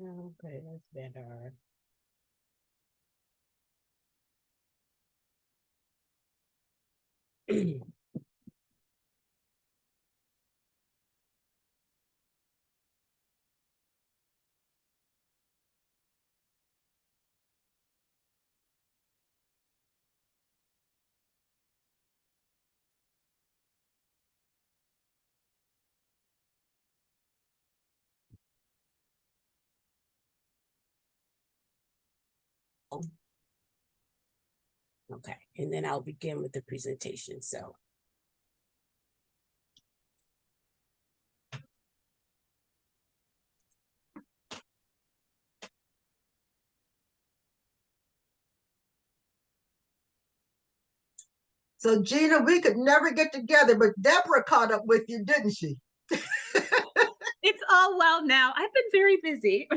Okay, that's better. Okay, and then I'll begin with the presentation. So, So Gina, we could never get together, but Deborah caught up with you, didn't she? It's all well now. I've been very busy.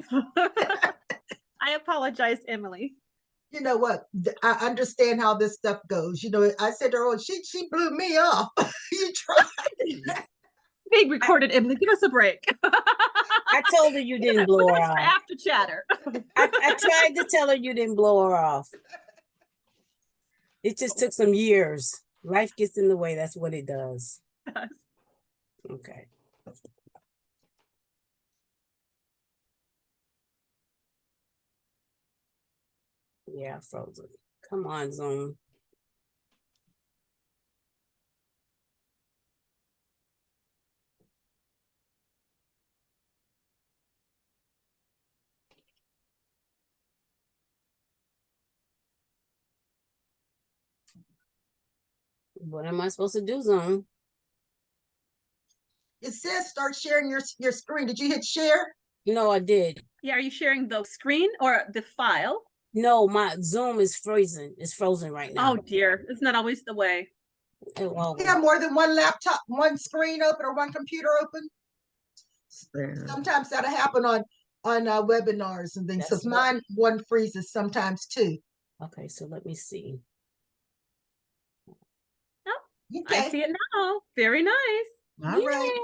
I apologize, Emily. You know what? I understand how this stuff goes. You know, I said to her, oh, she blew me off. You tried. Being recorded, Emily. Give us a break. I told her you didn't blow her off. After chatter. I tried to tell her you didn't blow her off. It just took some years. Life gets in the way. That's what it does. Yes. Okay. Yeah, frozen. Come on, Zoom. What am I supposed to do, Zoom? It says start sharing your screen. Did you hit share? No, I did. Yeah, are you sharing the screen or the file? No, my Zoom is frozen. It's frozen right now. Oh dear, isn't that always the way? You have more than one laptop, one screen open, or one computer open. Sometimes that'll happen on webinars and things. So mine one freezes sometimes too. Okay, so let me see. Oh, okay. I see it now. Very nice. All right.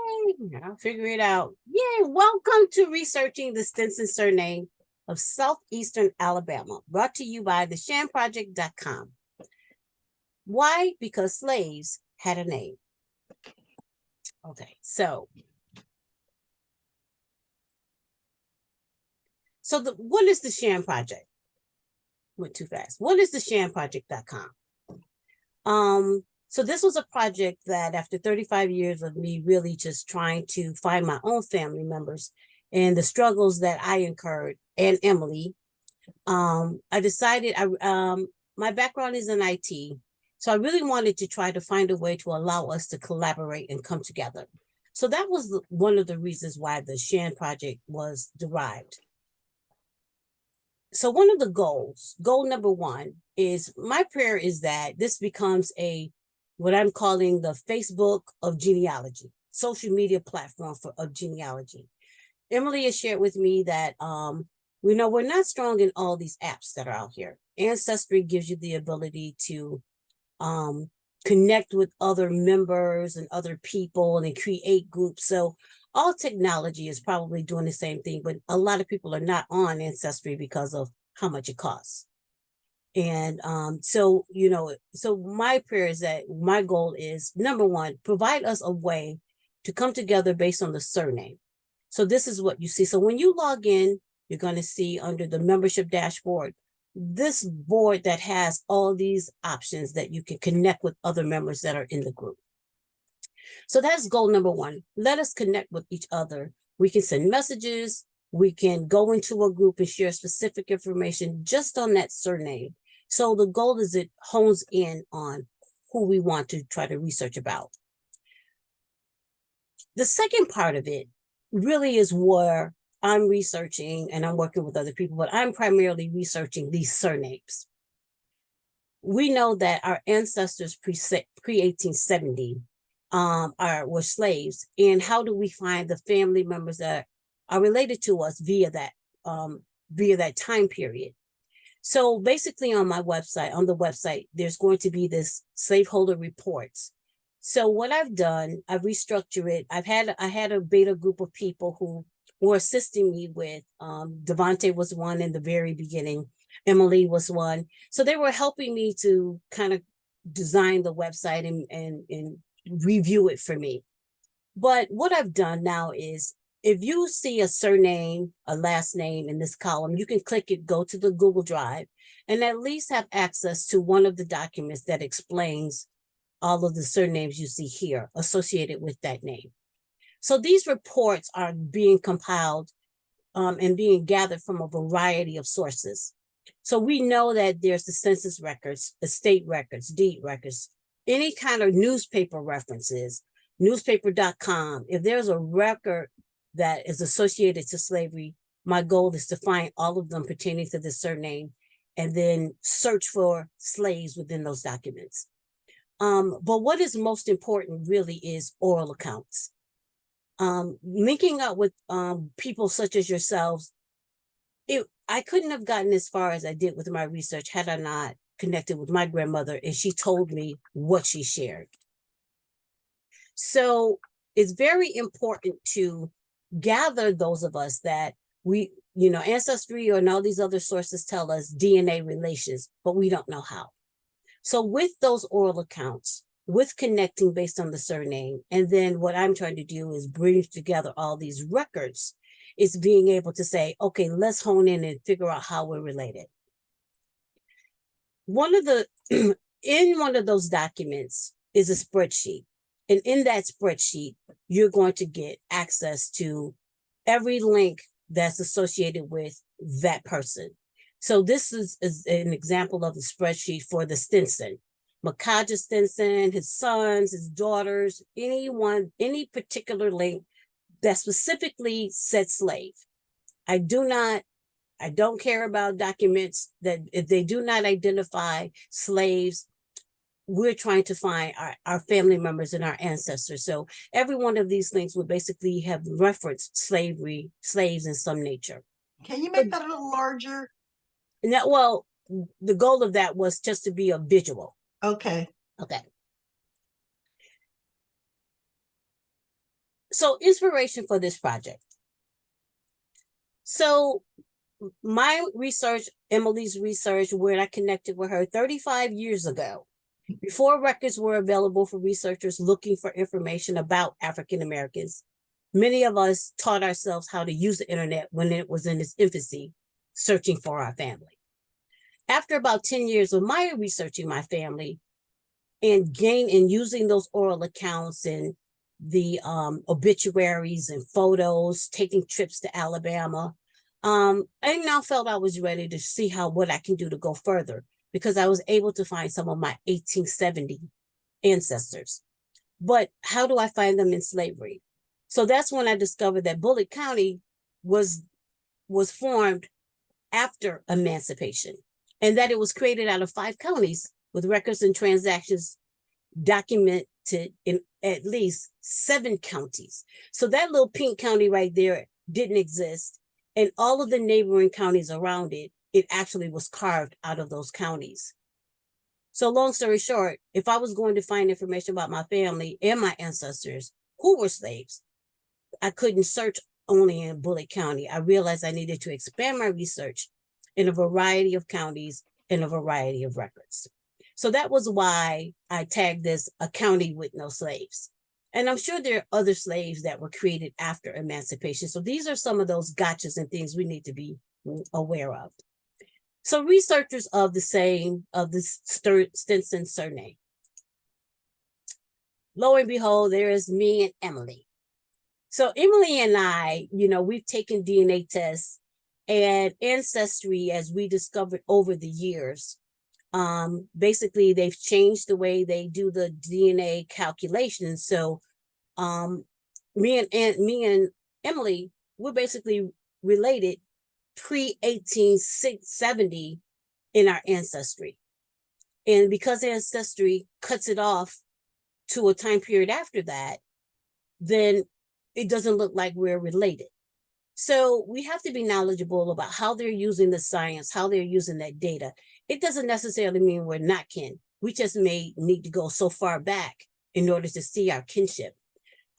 I'll figure it out. Yay! Welcome to Researching the Stinson Surname of Southeastern Alabama, brought to you by theshamproject.com. Why? Because slaves had a name. Okay, so what is the Sham Project? Went too fast. What is the shamproject.com? So this was a project that after 35 years of me really just trying to find my own family members and the struggles that I incurred, and Emily, I decided my background is in IT. So I really wanted to try to find a way to allow us to collaborate and come together. So that was one of the reasons why the Sham Project was derived. So one of the goals, goal number one, is my prayer is that this becomes what I'm calling the Facebook of genealogy, social media platform of genealogy. Emily has shared with me that we know we're not strong in all these apps that are out here. Ancestry gives you the ability to connect with other members and other people and create groups. So all technology is probably doing the same thing, but a lot of people are not on Ancestry because of how much it costs. And so my prayer is that my goal is, number one, provide us a way to come together based on the surname. So this is what you see. So when you log in, you're going to see under the membership dashboard, this board that has all these options that you can connect with other members that are in the group. So that's goal number one. Let us connect with each other. We can send messages. We can go into a group and share specific information just on that surname. So the goal is it hones in on who we want to try to research about. The second part of it really is where I'm researching and I'm working with other people, but I'm primarily researching these surnames. We know that our ancestors pre-1870 were slaves, and how do we find the family members that are related to us via that time period? So basically on the website, there's going to be this slaveholder reports. So what I've done, I've restructured it. I had a beta group of people who were assisting me with. Devontae was one in the very beginning. Emily was one. So they were helping me to kind of design the website and review it for me. But what I've done now is, if you see a surname, a last name in this column, you can click it, go to the Google Drive, and at least have access to one of the documents that explains all of the surnames you see here associated with that name. So these reports are being compiled and being gathered from a variety of sources. So we know that there's the census records, the state records, deed records, any kind of newspaper references, newspaper.com. If there's a record that is associated to slavery, my goal is to find all of them pertaining to the surname and then search for slaves within those documents. But what is most important really is oral accounts. Linking up with people such as yourselves, I couldn't have gotten as far as I did with my research had I not connected with my grandmother and she told me what she shared. So it's very important to gather those of us that we, Ancestry and all these other sources tell us DNA relations, but we don't know how. So with those oral accounts, with connecting based on the surname, and then what I'm trying to do is bring together all these records, is being able to say, okay, let's hone in and figure out how we're related. In one of those documents is a spreadsheet. And in that spreadsheet, you're going to get access to every link that's associated with that person. So this is an example of the spreadsheet for the Stinson. Makaja Stinson, his sons, his daughters, any particular link that specifically said slave. I don't care about documents that if they do not identify slaves, we're trying to find our family members and our ancestors. So every one of these links would basically have referenced slaves in some nature. Can you make that a little larger? Now, well, the goal of that was just to be a visual. Okay. Okay. So inspiration for this project. So my research, Emily's research, where I connected with her 35 years ago, before records were available for researchers looking for information about African Americans, many of us taught ourselves how to use the internet when it was in its infancy, searching for our family. After about 10 years of my researching my family and using those oral accounts and the obituaries and photos, taking trips to Alabama, I now felt I was ready to see what I can do to go further, because I was able to find some of my 1870 ancestors. But how do I find them in slavery? So that's when I discovered that Bullock County was formed after emancipation, and that it was created out of 5 counties with records and transactions documented in at least 7 counties. So that little pink county right there didn't exist. And all of the neighboring counties around it, it actually was carved out of those counties. So long story short, if I was going to find information about my family and my ancestors who were slaves, I couldn't search only in Bullock County. I realized I needed to expand my research in a variety of counties and a variety of records. So that was why I tagged this a county with no slaves. And I'm sure there are other slaves that were created after emancipation. So these are some of those gotchas and things we need to be aware of. So researchers of the Stinson surname. Lo and behold, there is me and Emily. So Emily and I, we've taken DNA tests and Ancestry, as we discovered over the years. Basically, they've changed the way they do the DNA calculations. So me and Emily, we're basically related pre-1870 in our ancestry. And because Ancestry cuts it off to a time period after that, then it doesn't look like we're related. So we have to be knowledgeable about how they're using the science, how they're using that data. It doesn't necessarily mean we're not kin. We just may need to go so far back in order to see our kinship.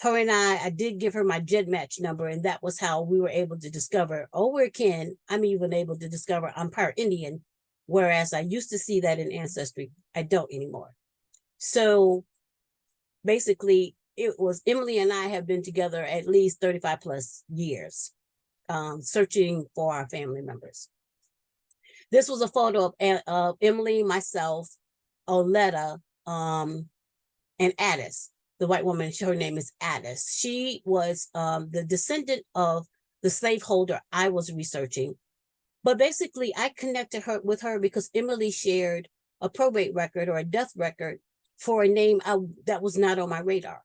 her and I did give her my Gen Match number, and that was how we were able to discover, oh, we're kin. I'm even able to discover I'm part Indian, whereas I used to see that in Ancestry. I don't anymore. So basically, it was Emily and I have been together at least 35 plus years, searching for our family members. This was a photo of Emily, myself, Oletta, and Addis. The white woman, her name is Addis. She was the descendant of the slaveholder I was researching. But basically, I connected her with her because Emily shared a probate record or a death record for a name that was not on my radar.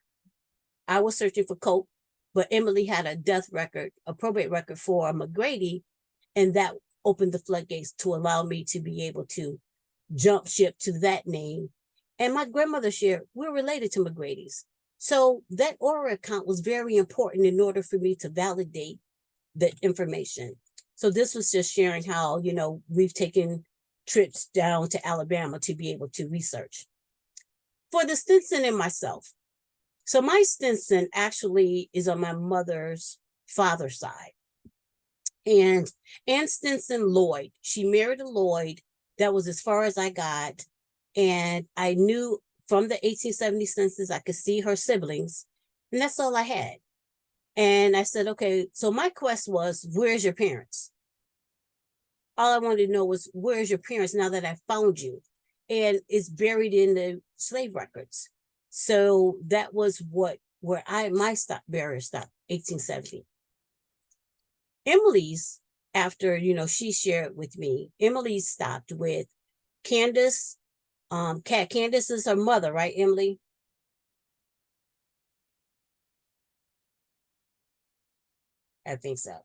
I was searching for Cope, but Emily had a death record, a probate record for McGrady, and that opened the floodgates to allow me to be able to jump ship to that name. And my grandmother shared, we're related to McGrady's. So that aura account was very important in order for me to validate the information. So this was just sharing how, you know, we've taken trips down to Alabama to be able to research. For the Stinson and myself. So my Stinson actually is on my mother's father's side. And Ann Stinson Lloyd, she married a Lloyd. That was as far as I got. And I knew from the 1870 census, I could see her siblings. And that's all I had. And I said, okay, so my quest was, where's your parents? All I wanted to know was, where's your parents now that I found you? And it's buried in the slave records. So that was where my barrier stopped, 1870. Emily's, after, you know, she shared with me, Emily stopped with Candace. Candace is her mother, right, Emily? I think so.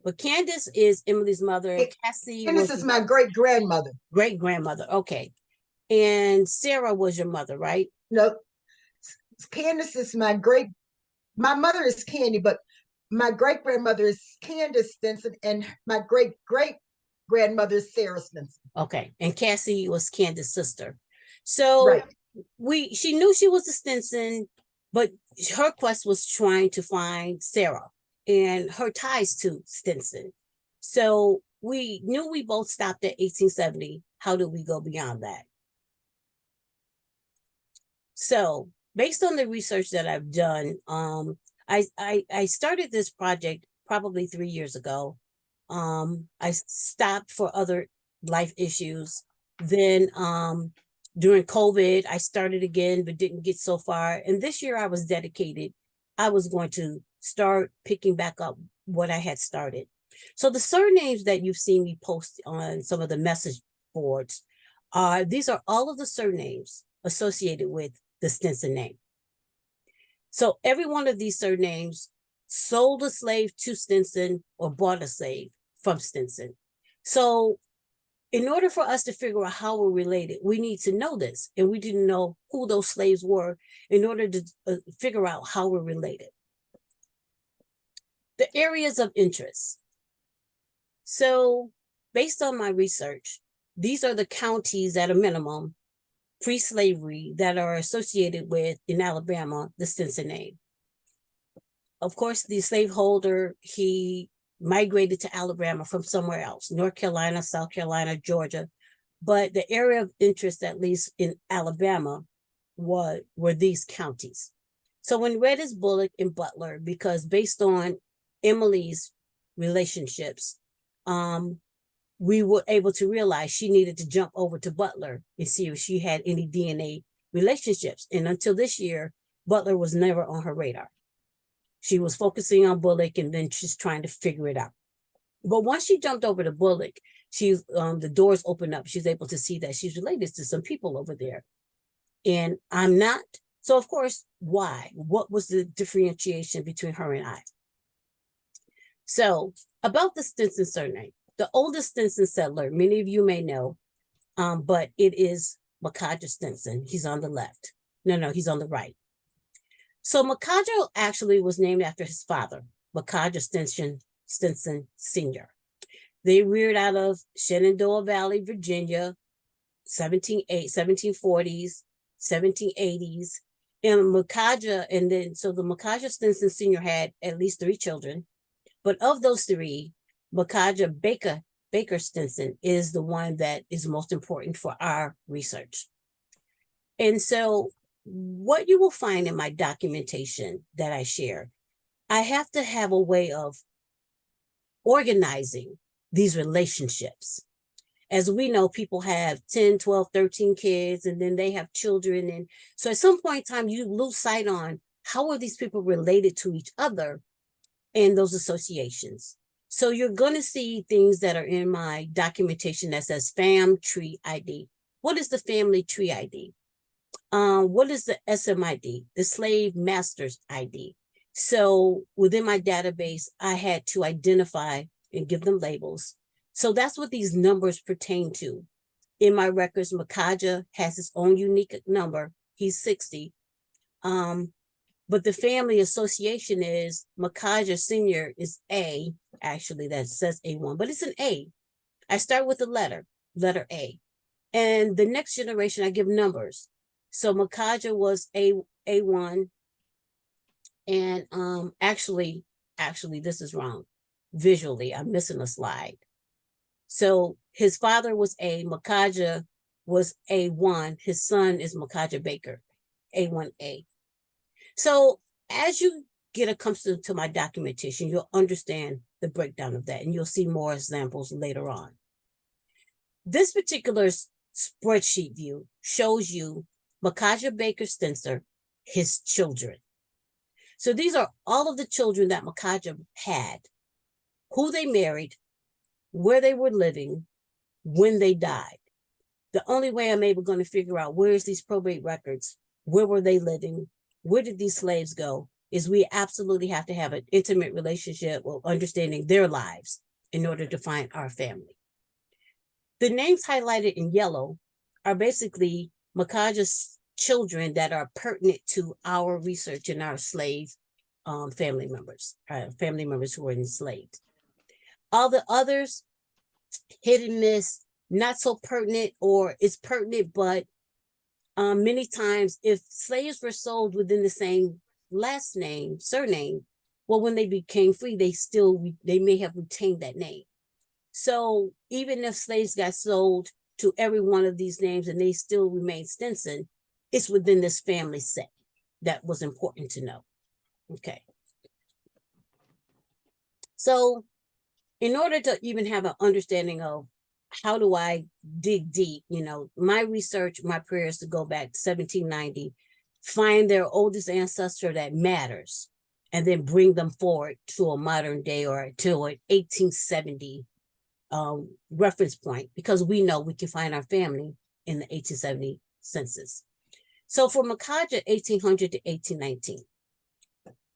But Candace is Emily's mother. Cassie Candace is my great-grandmother. Great-grandmother, okay. And Sarah was your mother, right? No, Candace is my mother is Candy, but my great-grandmother is Candace Stinson, and my great-great-grandmother is Sarah Stinson. Okay, and Cassie was Candace's sister. So right. She knew she was a Stinson, but her quest was trying to find Sarah and her ties to Stinson. So we knew we both stopped at 1870. How do we go beyond that? So based on the research that I've done, I started this project probably 3 years ago. I stopped for other life issues. Then during COVID, I started again, but didn't get so far. And this year I was dedicated. I was going to start picking back up what I had started. So the surnames that you've seen me post on some of the message boards these are all of the surnames associated with the Stinson name. So every one of these surnames sold a slave to Stinson or bought a slave from Stinson. So in order for us to figure out how we're related, we need to know this. And we didn't know who those slaves were in order to figure out how we're related. The areas of interest. So based on my research, these are the counties at a minimum pre-slavery that are associated with, in Alabama, the Stinson name. Of course, the slaveholder, he migrated to Alabama from somewhere else, North Carolina, South Carolina, Georgia. But the area of interest, at least in Alabama, were these counties. So when red is Bullock and Butler, because based on Emily's relationships, we were able to realize she needed to jump over to Butler and see if she had any DNA relationships. And until this year, Butler was never on her radar. She was focusing on Bullock, and then she's trying to figure it out. But once she jumped over to Bullock, she's the doors opened up. She's able to see that she's related to some people over there. And I'm not. So of course, why? What was the differentiation between her and I? So about the Stinson surname. The oldest Stinson settler, many of you may know, but it is Makaja Stinson. He's on the left. No, he's on the right. So Makaja actually was named after his father, Makaja Stinson Sr. They reared out of Shenandoah Valley, Virginia, 1740s, 1780s, And Makaja, and then so the Makaja Stinson Sr. had at least 3 children, but of those 3, Makaja Baker Stinson is the one that is most important for our research. And so what you will find in my documentation that I share, I have to have a way of organizing these relationships. As we know, people have 10, 12, 13 kids, and then they have children. And so at some point in time, you lose sight on how are these people related to each other and those associations. So you're going to see things that are in my documentation that says Fam Tree ID. What is the Family Tree ID? What is the SMID, the Slave Masters ID? So within my database, I had to identify and give them labels. So that's what these numbers pertain to. In my records, Makaja has his own unique number. He's 60. But the family association is Makaja Sr. is A. Actually, that says A1, but it's an A. I start with the letter A. And the next generation, I give numbers. So Makaja was A1. And actually, this is wrong. Visually, I'm missing a slide. So his father was A, Makaja was A1. His son is Makaja Baker, A1A. So as you get accustomed to my documentation, you'll understand the breakdown of that, and you'll see more examples later on. This particular spreadsheet view shows you Makaja Baker Stinson, his children. So these are all of the children that Makaja had, who they married, where they were living, when they died. The only way I'm able to figure out where's these probate records, where were they living, where did these slaves go, is we absolutely have to have an intimate relationship or understanding their lives in order to find our family. The names highlighted in yellow are basically Makaja's children that are pertinent to our research and our slave family members who were enslaved. All the others, hit and miss, not so pertinent, or it's pertinent, but many times if slaves were sold within the same last name, surname, well, when they became free, they may have retained that name. So even if slaves got sold to every one of these names and they still remain Stinson, it's within this family set that was important to know. Okay. So in order to even have an understanding of how do I dig deep, my research, my prayer is to go back to 1790, find their oldest ancestor that matters, and then bring them forward to a modern day or to an 1870 reference point, because we know we can find our family in the 1870 census. So for Makaja, 1800 to 1819,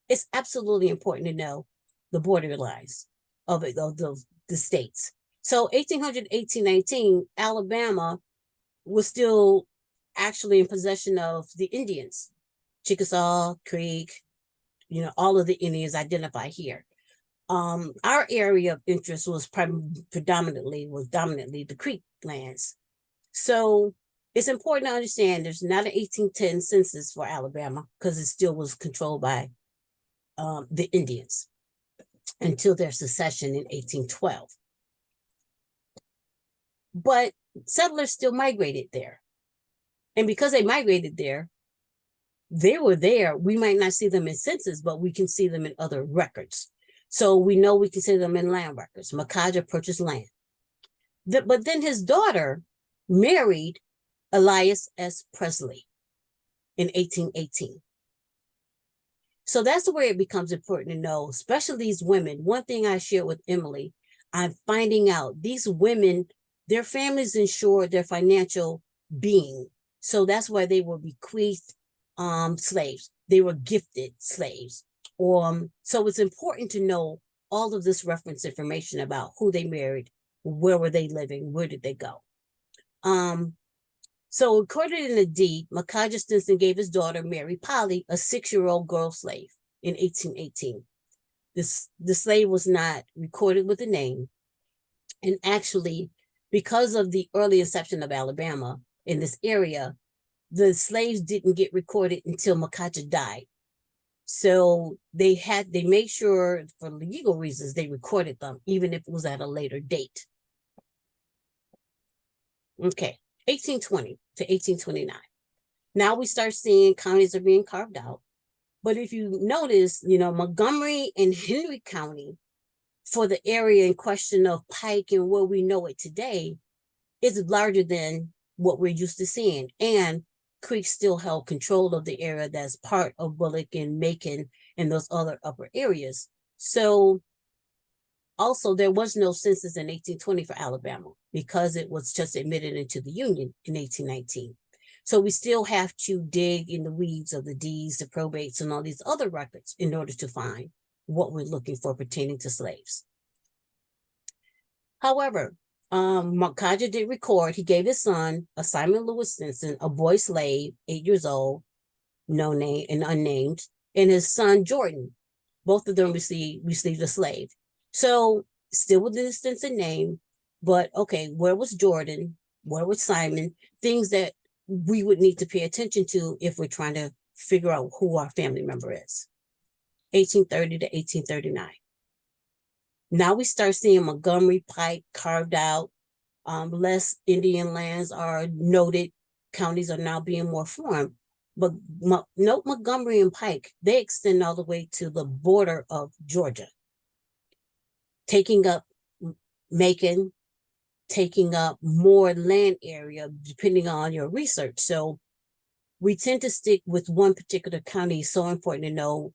it's absolutely important to know the borderlines of the states. So 1800 to 1819, Alabama was still actually in possession of the Indians, Chickasaw, Creek, all of the Indians identified here. Our area of interest was dominantly the Creek lands. So it's important to understand there's not an 1810 census for Alabama because it still was controlled by the Indians until their secession in 1812. But settlers still migrated there. And because they migrated there, they were there. We might not see them in census, but we can see them in other records. So we know we can see them in land records. Makaja purchased land. But then his daughter married Elias S. Presley in 1818. So that's where it becomes important to know, especially these women. One thing I shared with Emily, I'm finding out these women, their families ensured their financial being. So that's why they were bequeathed slaves. They were gifted slaves. So it's important to know all of this reference information about who they married, where were they living, where did they go. So recorded in the deed, Makaja Stinson gave his daughter, Mary Polly, a 6-year-old girl slave in 1818. The slave was not recorded with a name. And actually, because of the early inception of Alabama in this area, the slaves didn't get recorded until Makaja died. So they made sure for legal reasons they recorded them, even if it was at a later date. Okay, 1820 to 1829. Now we start seeing counties are being carved out. But if you notice, Montgomery and Henry County, for the area in question of Pike and where we know it today, is larger than what we're used to seeing. And Creek still held control of the area that's part of Bullock and Macon and those other upper areas. So also, there was no census in 1820 for Alabama because it was just admitted into the Union in 1819. So we still have to dig in the weeds of the deeds, the probates, and all these other records in order to find what we're looking for pertaining to slaves. However, Makaja did record, he gave his son, Simon Lewis Stinson, a boy slave, 8 years old, no name and unnamed, and his son Jordan. Both of them received a slave. So still with the Stinson name, but okay, where was Jordan? Where was Simon? Things that we would need to pay attention to if we're trying to figure out who our family member is. 1830 to 1839. Now we start seeing Montgomery, Pike carved out. Less Indian lands are noted. Counties are now being more formed. But note Montgomery and Pike, they extend all the way to the border of Georgia, taking up Macon, taking up more land area, depending on your research. So we tend to stick with one particular county. It's so important to know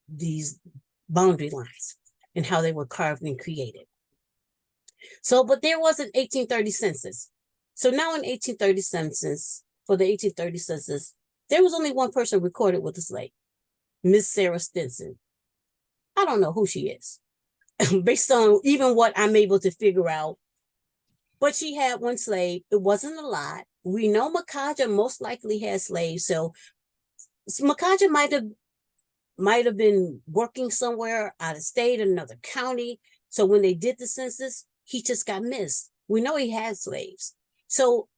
these boundary lines and how they were carved and created. So, but there was an 1830 census. So now in 1830 census, for the 1830 census, there was only one person recorded with a slave, Miss Sarah Stinson. I don't know who she is, based on even what I'm able to figure out. But she had one slave. It wasn't a lot. We know Makaja most likely had slaves. So Makaja might have been working somewhere out of state, another county. So when they did the census, he just got missed. We know he had slaves. So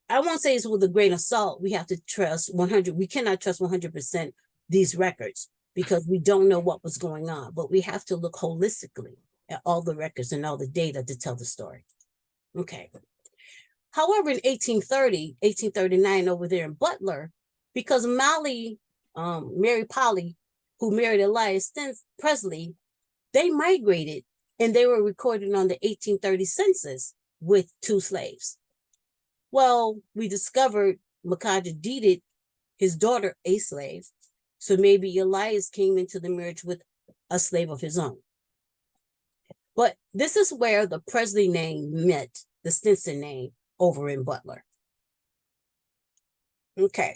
I won't say it's with a grain of salt. We have to trust 100. We cannot trust 100% these records because we don't know what was going on. But we have to look holistically at all the records and all the data to tell the story. Okay. However, in 1830, 1839, over there in Butler, because Mary Polly, who married Elias Presley, they migrated and they were recorded on the 1830 census with 2 slaves. Well, we discovered Makaja deeded his daughter a slave, so maybe Elias came into the marriage with a slave of his own. But this is where the Presley name met the Stinson name over in Butler. Okay.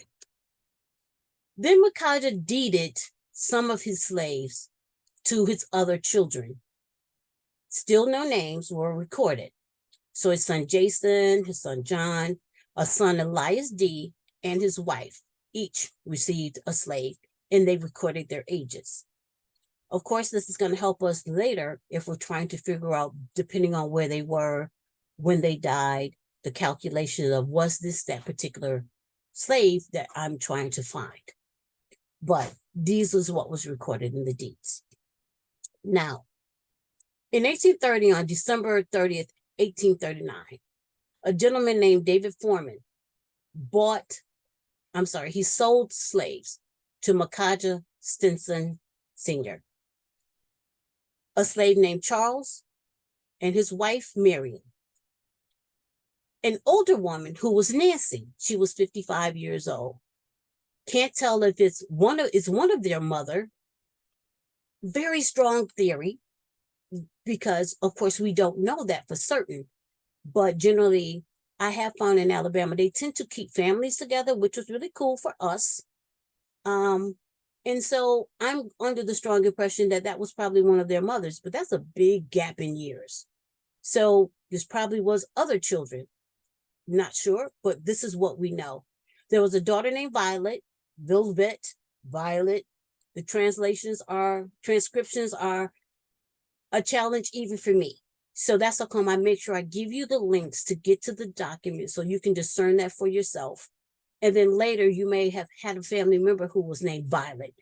Then Makaja deeded some of his slaves to his other children. Still no names were recorded. So his son Jason, his son John, a son Elias D, and his wife each received a slave, and they recorded their ages. Of course, this is going to help us later if we're trying to figure out, depending on where they were, when they died, the calculation of was this that particular slave that I'm trying to find. But these is what was recorded in the deeds. Now, in 1830, on December 30th, 1839, a gentleman named David Foreman he sold slaves to Makaja Stinson Sr., a slave named Charles, and his wife, Marion. An older woman who was Nancy, she was 55 years old. Can't tell if it's one of their mother. Very strong theory, because of course we don't know that for certain. But generally, I have found in Alabama, they tend to keep families together, which was really cool for us. And so I'm under the strong impression that that was probably one of their mothers, but that's a big gap in years. So this probably was other children. Not sure, but this is what we know. There was a daughter named Violet, Violet. The transcriptions are a challenge even for me. So that's how come I make sure I give you the links to get to the document so you can discern that for yourself. And then later you may have had a family member who was named Violet.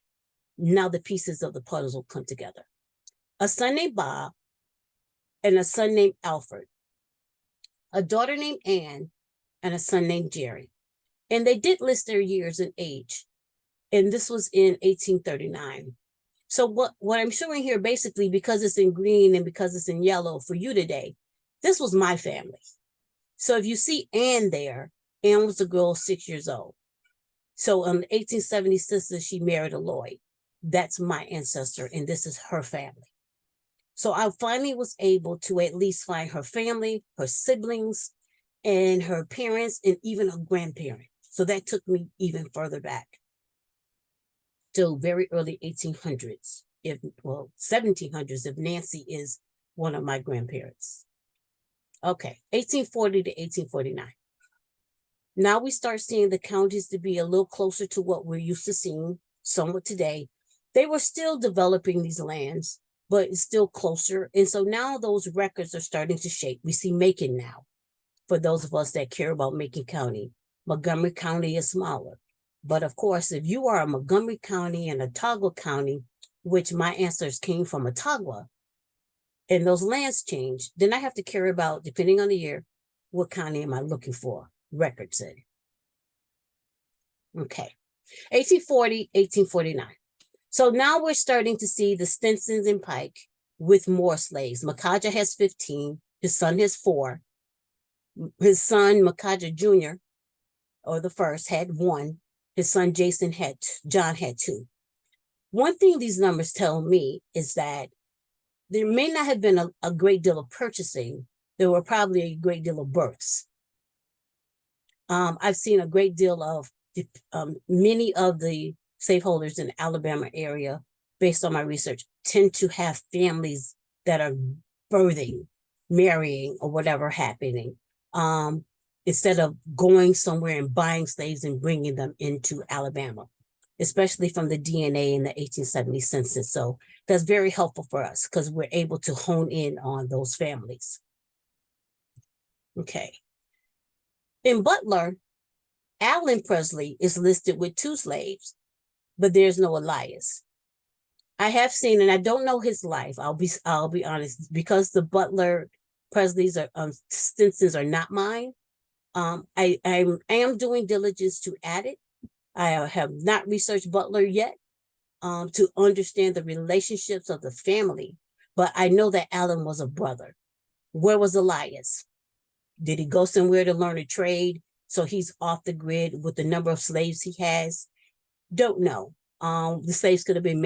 Now the pieces of the puzzle come together. A son named Bob and a son named Alfred, a daughter named Anne, and a son named Jerry. And they did list their years and age. And this was in 1839. So what I'm showing here, basically, because it's in green and because it's in yellow for you today, this was my family. So if you see Anne there, Anne was a girl 6 years old. So in 1876, she married a Lloyd. That's my ancestor, and this is her family. So I finally was able to at least find her family, her siblings, and her parents, and even her grandparent. So that took me even further back to very early 1800s, 1700s, if Nancy is one of my grandparents. Okay, 1840 to 1849. Now we start seeing the counties to be a little closer to what we're used to seeing somewhat today. They were still developing these lands, but it's still closer. And so now those records are starting to shape. We see Macon now, for those of us that care about Macon County. Montgomery County is smaller. But of course, if you are a Montgomery County and Ottawa County, which my ancestors came from Ottawa, and those lands change, then I have to care about, depending on the year, what county am I looking for? Records in. Okay, 1840, 1849. So now we're starting to see the Stinsons and Pike with more slaves. Makaja has 15, his son has 4. His son, Makaja Jr., or the first, had 1. His son, John had 2. One thing these numbers tell me is that there may not have been a great deal of purchasing. There were probably a great deal of births. I've seen a great deal of many of the slaveholders in the Alabama area, based on my research, tend to have families that are birthing, marrying, or whatever happening, instead of going somewhere and buying slaves and bringing them into Alabama, especially from the DNA in the 1870 census. So that's very helpful for us because we're able to hone in on those families. Okay. In Butler, Allen Presley is listed with 2 slaves, but there's no Elias. I have seen, and I don't know his life, I'll be honest, because the Butler Presleys are Stinsons are not mine. I am doing diligence to add it. I have not researched Butler yet to understand the relationships of the family, but I know that Allen was a brother. Where was Elias? Did he go somewhere to learn a trade? So he's off the grid with the number of slaves he has? Don't know. The slaves could have been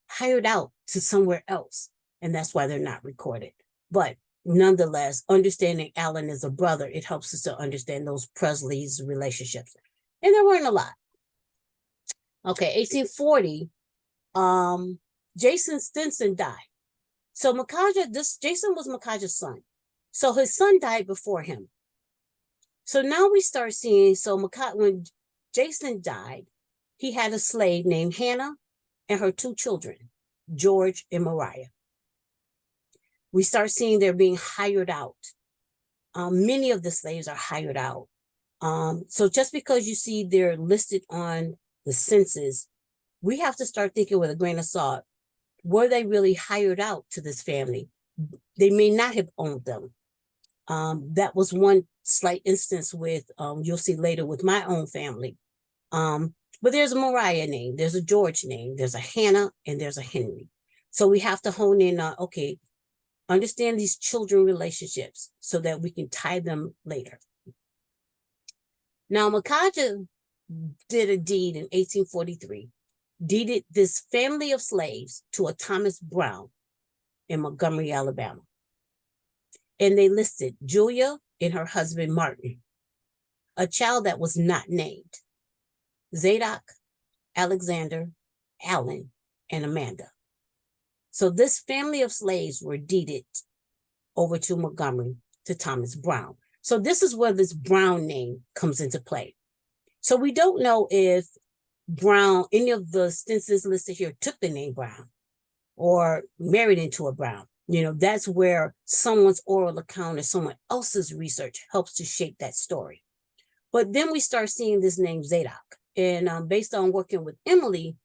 hired out to somewhere else, and that's why they're not recorded. But nonetheless, understanding Allen as a brother, it helps us to understand those Presley's relationships. And there weren't a lot. Okay, 1840, Jason Stinson died. So Jason was Makaja's son. So his son died before him. So now we start seeing, when Jason died, he had a slave named Hannah and her 2 children, George and Mariah. We start seeing they're being hired out. Many of the slaves are hired out. So just because you see they're listed on the census, we have to start thinking with a grain of salt. Were they really hired out to this family? They may not have owned them. That was one slight instance with, you'll see later with my own family. But there's a Mariah name, there's a George name, there's a Hannah, and there's a Henry. So we have to hone in on, okay, understand these children relationships so that we can tie them later. Now, Makaja did a deed in 1843, deeded this family of slaves to a Thomas Brown in Montgomery, Alabama. And they listed Julia and her husband, Martin, a child that was not named, Zadok, Alexander, Allen, and Amanda. So this family of slaves were deeded over to Montgomery to Thomas Brown. So this is where this Brown name comes into play. So we don't know if Brown, any of the Stinsons listed here, took the name Brown or married into a Brown. That's where someone's oral account or someone else's research helps to shape that story. But then we start seeing this name Zadok. And based on working with Emily,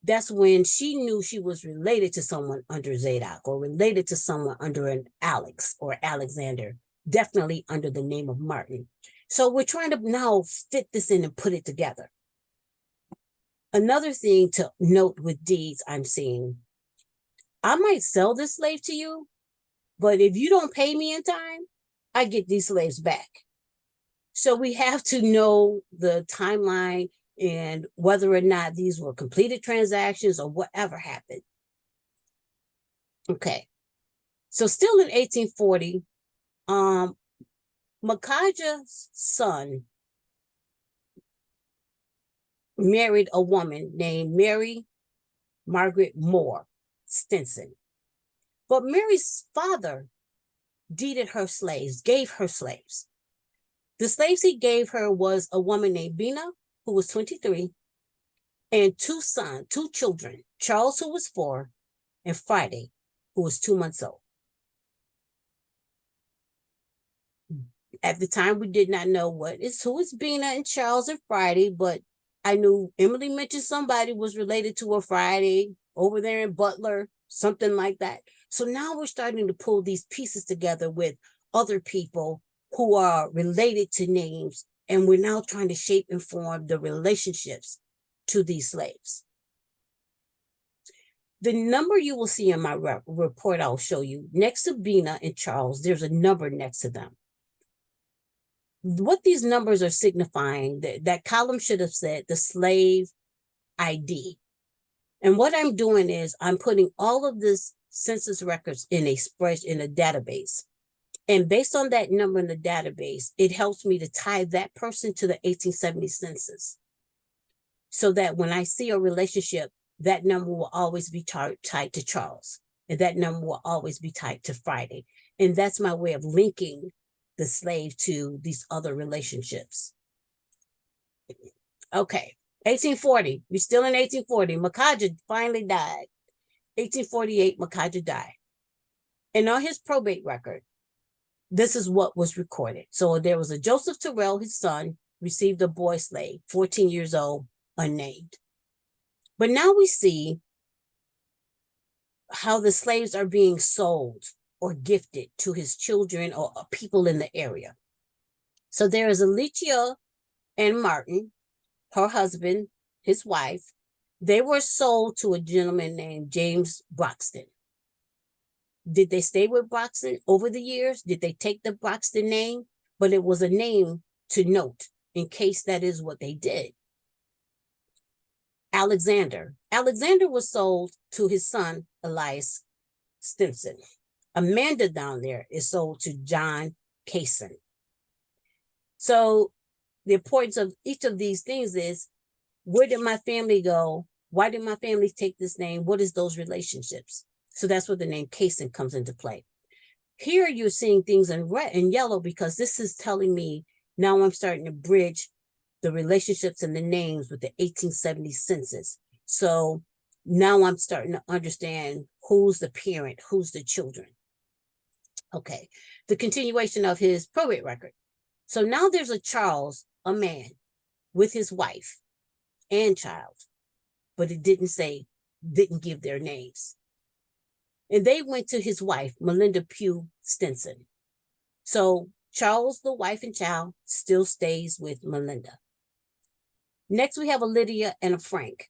that's when she knew she was related to someone under Zadok or related to someone under an Alex or Alexander, definitely under the name of Martin. So we're trying to now fit this in and put it together. Another thing to note with deeds I'm seeing, I might sell this slave to you, but if you don't pay me in time, I get these slaves back. So we have to know the timeline and whether or not these were completed transactions or whatever happened. Okay. So still in 1840, Makaja's son married a woman named Mary Margaret Moore Stinson. But Mary's father deeded her slaves, gave her slaves. The slaves he gave her was a woman named Bina, who was 23, and two children, Charles, who was 4, and Friday, who was 2 months old. At the time, we did not know who is Bina and Charles and Friday, but I knew Emily mentioned somebody was related to a Friday over there in Butler, something like that. So now we're starting to pull these pieces together with other people who are related to names, and we're now trying to shape and form the relationships to these slaves. The number you will see in my report I'll show you, next to Bina and Charles, there's a number next to them. What these numbers are signifying, that column should have said the slave ID. And what I'm doing is I'm putting all of this census records in a spreadsheet, in a database. And based on that number in the database, it helps me to tie that person to the 1870 census. So that when I see a relationship, that number will always be tied to Charles. And that number will always be tied to Friday. And that's my way of linking the slave to these other relationships. Okay, 1840, we're still in 1840. Makaja finally died. 1848, Makaja died. And on his probate record, this is what was recorded. So there was a Joseph Terrell, his son, received a boy slave, 14 years old, unnamed. But now we see how the slaves are being sold or gifted to his children or people in the area. So there is Alicia and Martin, her husband, his wife. They were sold to a gentleman named James Broxton. Did they stay with Broxton over the years? Did they take the Broxton name? But it was a name to note in case that is what they did. Alexander was sold to his son, Elias Stinson. Amanda down there is sold to John Kaysen. So the importance of each of these things is, where did my family go? Why did my family take this name? What is those relationships? So that's where the name Kaysen comes into play. Here you're seeing things in red and yellow because this is telling me now I'm starting to bridge the relationships and the names with the 1870 census. So now I'm starting to understand who's the parent, who's the children. Okay, the continuation of his probate record. So now there's a Charles, a man, with his wife and child, but it didn't give their names. And they went to his wife, Melinda Pugh Stinson. So Charles, the wife and child, still stays with Melinda. Next, we have a Lydia and a Frank.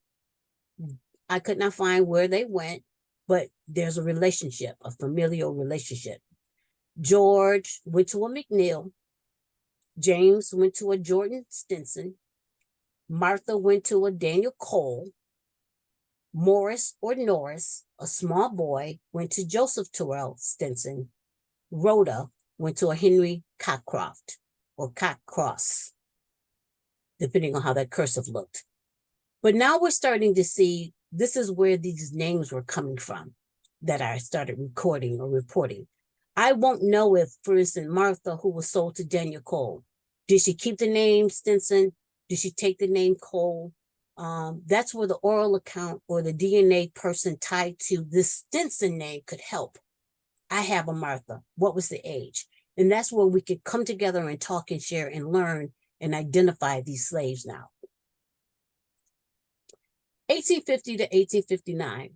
I could not find where they went, but there's a relationship, a familial relationship. George went to a McNeil. James went to a Jordan Stinson. Martha went to a Daniel Cole. Morris or Norris, a small boy, went to Joseph Terrell Stinson. Rhoda went to a Henry Cockcroft or Cockcross, depending on how that cursive looked. But now we're starting to see this is where these names were coming from that I started recording or reporting. I won't know if, for instance, Martha, who was sold to Daniel Cole, did she keep the name Stinson? Did she take the name Cole? That's where the oral account or the DNA person tied to this Stinson name could help. I have a Martha. What was the age? And that's where we could come together and talk and share and learn and identify these slaves now. 1850 to 1859.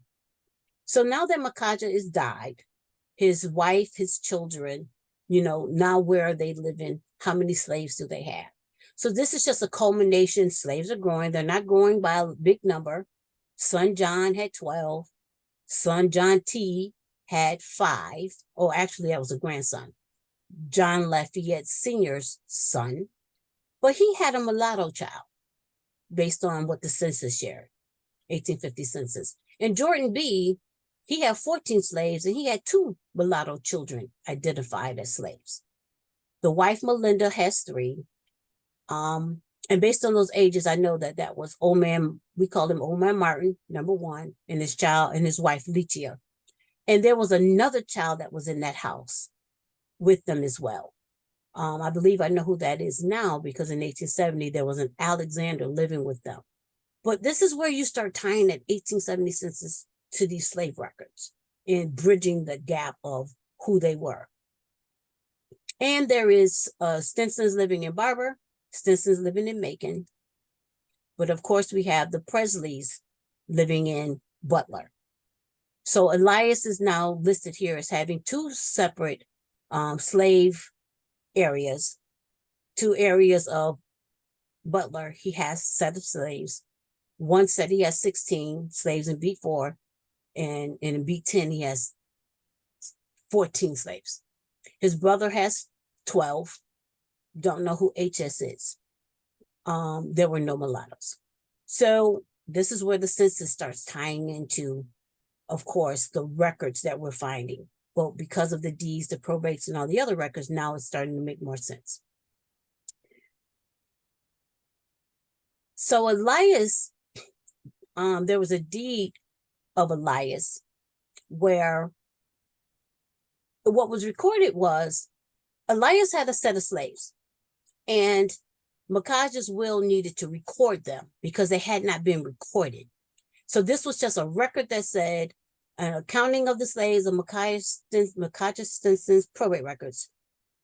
So now that Makaja is died, his wife, his children, now where are they living? How many slaves do they have? So this is just a culmination. Slaves are growing. They're not growing by a big number. Son John had 12. Son John T had 5. Oh, actually, that was a grandson. John Lafayette Sr.'s son. But he had a mulatto child based on what the census shared, 1850 census. And Jordan B., he had 14 slaves, and he had 2 mulatto children identified as slaves. The wife, Melinda, has 3. And based on those ages, I know that was old man, we call him old man Martin, number 1, and his child and his wife, Licia. And there was another child that was in that house with them as well. I believe I know who that is now, because in 1870, there was an Alexander living with them. But this is where you start tying that 1870 census to these slave records and bridging the gap of who they were. And there is Stinson's living in Barber, Stinson's living in Macon. But of course, we have the Presleys living in Butler. So Elias is now listed here as having 2 separate slave areas, 2 areas of Butler. He has a set of slaves. One said he has 16 slaves in beat 4, and in beat 10, he has 14 slaves. His brother has 12. Don't know who HS is. There were no mulattoes. So this is where the census starts tying into, of course, the records that we're finding. But because of the deeds, the probates, and all the other records, now it's starting to make more sense. So Elias, there was a deed of Elias where what was recorded was Elias had a set of slaves, and Makaja's will needed to record them because they had not been recorded. So this was just a record that said an accounting of the slaves of Makaja Stinson's probate records.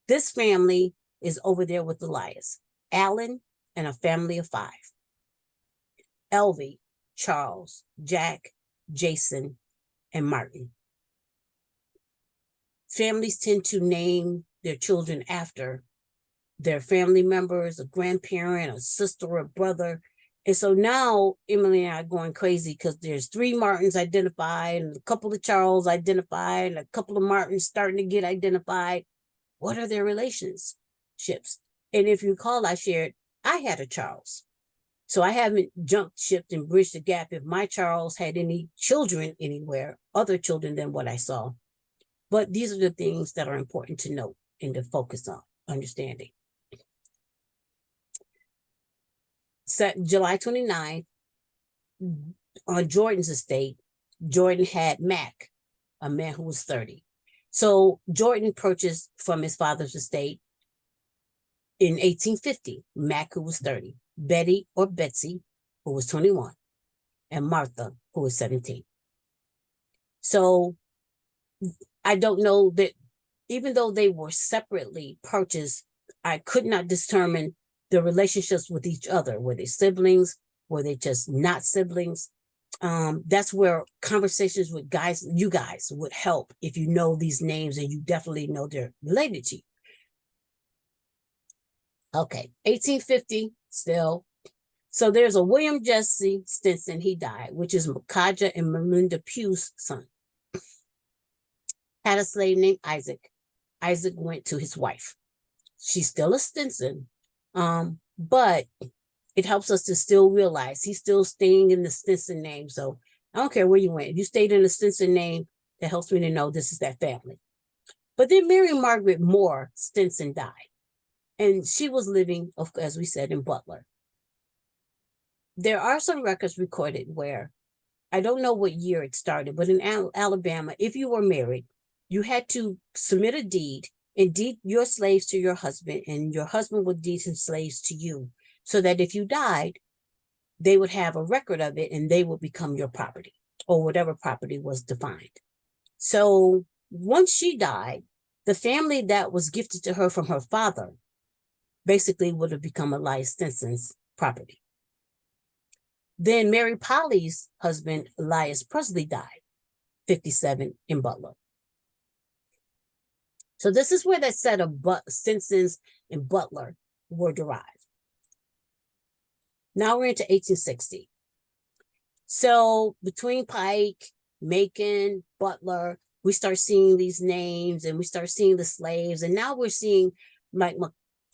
This family is over there with Elias, Allen, and a family of 5. Elvie, Charles, Jack, Jason, and Martin. Families tend to name their children after their family members, a grandparent, a sister, or a brother. And so now Emily and I are going crazy because there's 3 Martins identified, and a couple of Charles identified, and a couple of Martins starting to get identified. What are their relationships? And if you recall, I shared, I had a Charles. So I haven't jumped, shipped, and bridged the gap if my Charles had any children anywhere, other children than what I saw. But these are the things that are important to note and to focus on understanding. July 29th, on Jordan's estate, Jordan had Mac, a man who was 30. So Jordan purchased from his father's estate in 1850, Mac, who was 30, Betty or Betsy, who was 21, and Martha, who was 17. So I don't know that, even though they were separately purchased, I could not determine the relationships with each other. Were they siblings? Were they just not siblings? That's where conversations with you guys would help if you know these names and you definitely know they're related to you. Okay, 1850 still. So there's a William Jesse Stinson, he died, which is Makaja and Melinda Pugh's son. Had a slave named Isaac. Isaac went to his wife. She's still a Stinson, but it helps us to still realize he's still staying in the Stinson name. So I don't care where you went. If you stayed in the Stinson name, that helps me to know this is that family. But then Mary Margaret Moore Stinson died. And she was living, as we said, in Butler. There are some records recorded where, I don't know what year it started, but in Alabama, if you were married, you had to submit a deed and deed your slaves to your husband, and your husband would deed his slaves to you, so that if you died, they would have a record of it and they would become your property, or whatever property was defined. So once she died, the family that was gifted to her from her father, basically would have become Elias Stinson's property. Then Mary Polly's husband, Elias Presley, died, 57, in Butler. So this is where that set of Stinsons and Butler were derived. Now we're into 1860. So between Pike, Macon, Butler, we start seeing these names and we start seeing the slaves. And now we're seeing, like,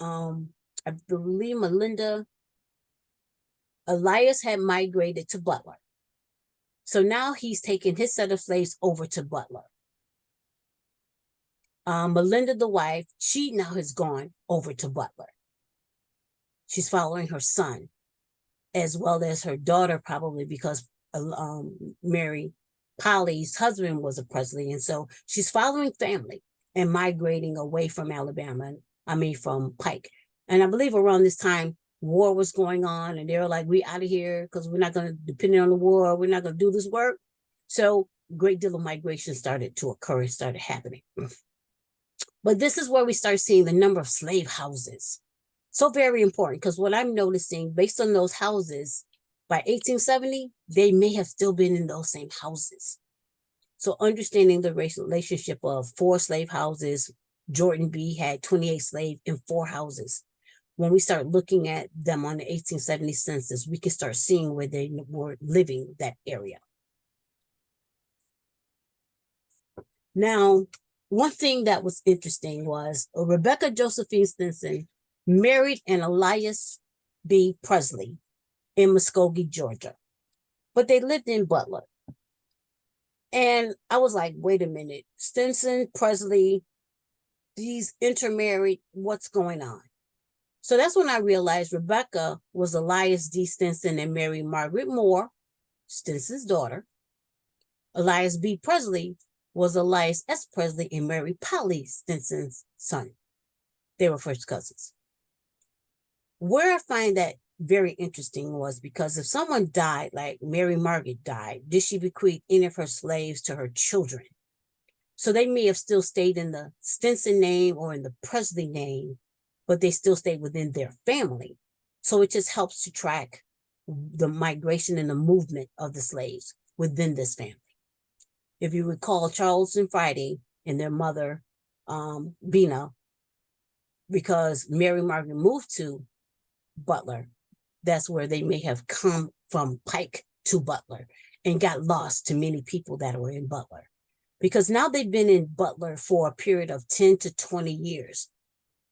I believe Melinda, Elias had migrated to Butler. So now he's taking his set of slaves over to Butler. Melinda, the wife, she now has gone over to Butler. She's following her son, as well as her daughter, probably because Mary Polly's husband was a Presley. And so she's following family and migrating away from from Pike. And I believe around this time, war was going on, and they were like, we out of here because we're not going to, depending on the war, we're not going to do this work. So a great deal of migration started to occur and started happening. But this is where we start seeing the number of slave houses. So very important, because what I'm noticing, based on those houses, by 1870, they may have still been in those same houses. So understanding the relationship of 4 slave houses, Jordan B had 28 slaves in 4 houses. When we start looking at them on the 1870 census, we can start seeing where they were living, that area. Now, one thing that was interesting was Rebecca Josephine Stinson married an Elias B. Presley in Muskogee, Georgia, but they lived in Butler. And I was like, wait a minute, Stinson, Presley, these intermarried, what's going on? So that's when I realized Rebecca was Elias D. Stinson and Mary Margaret Moore, Stinson's daughter. Elias B. Presley was Elias S. Presley and Mary Polly Stinson's son. They were first cousins. Where I find that very interesting was because if someone died, like Mary Margaret died, did she bequeath any of her slaves to her children? So they may have still stayed in the Stinson name or in the Presley name, but they still stayed within their family. So it just helps to track the migration and the movement of the slaves within this family. If you recall, Charles and Friday and their mother, Bina, because Mary Margaret moved to Butler, that's where they may have come from Pike to Butler and got lost to many people that were in Butler. Because now they've been in Butler for a period of 10 to 20 years.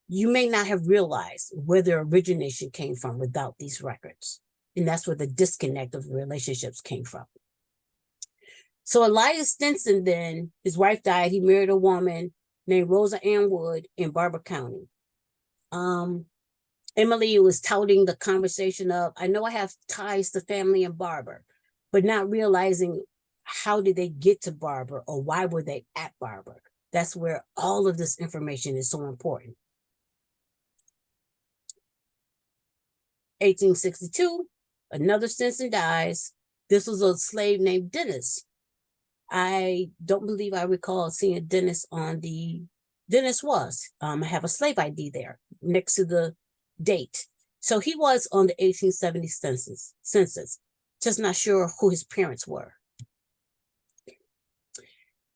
You may not have realized where their origination came from without these records. And that's where the disconnect of the relationships came from. So Elias Stinson then, his wife died, he married a woman named Rosa Ann Wood in Barber County. Emily was touting the conversation of, I know I have ties to family in Barber, but not realizing how did they get to Barber or why were they at Barber? That's where all of this information is so important. 1862, another Stinson dies. This was a slave named Dennis. I don't believe I recall seeing Dennis on the, Dennis was, I have a slave ID there next to the date. So he was on the 1870 census, just not sure who his parents were.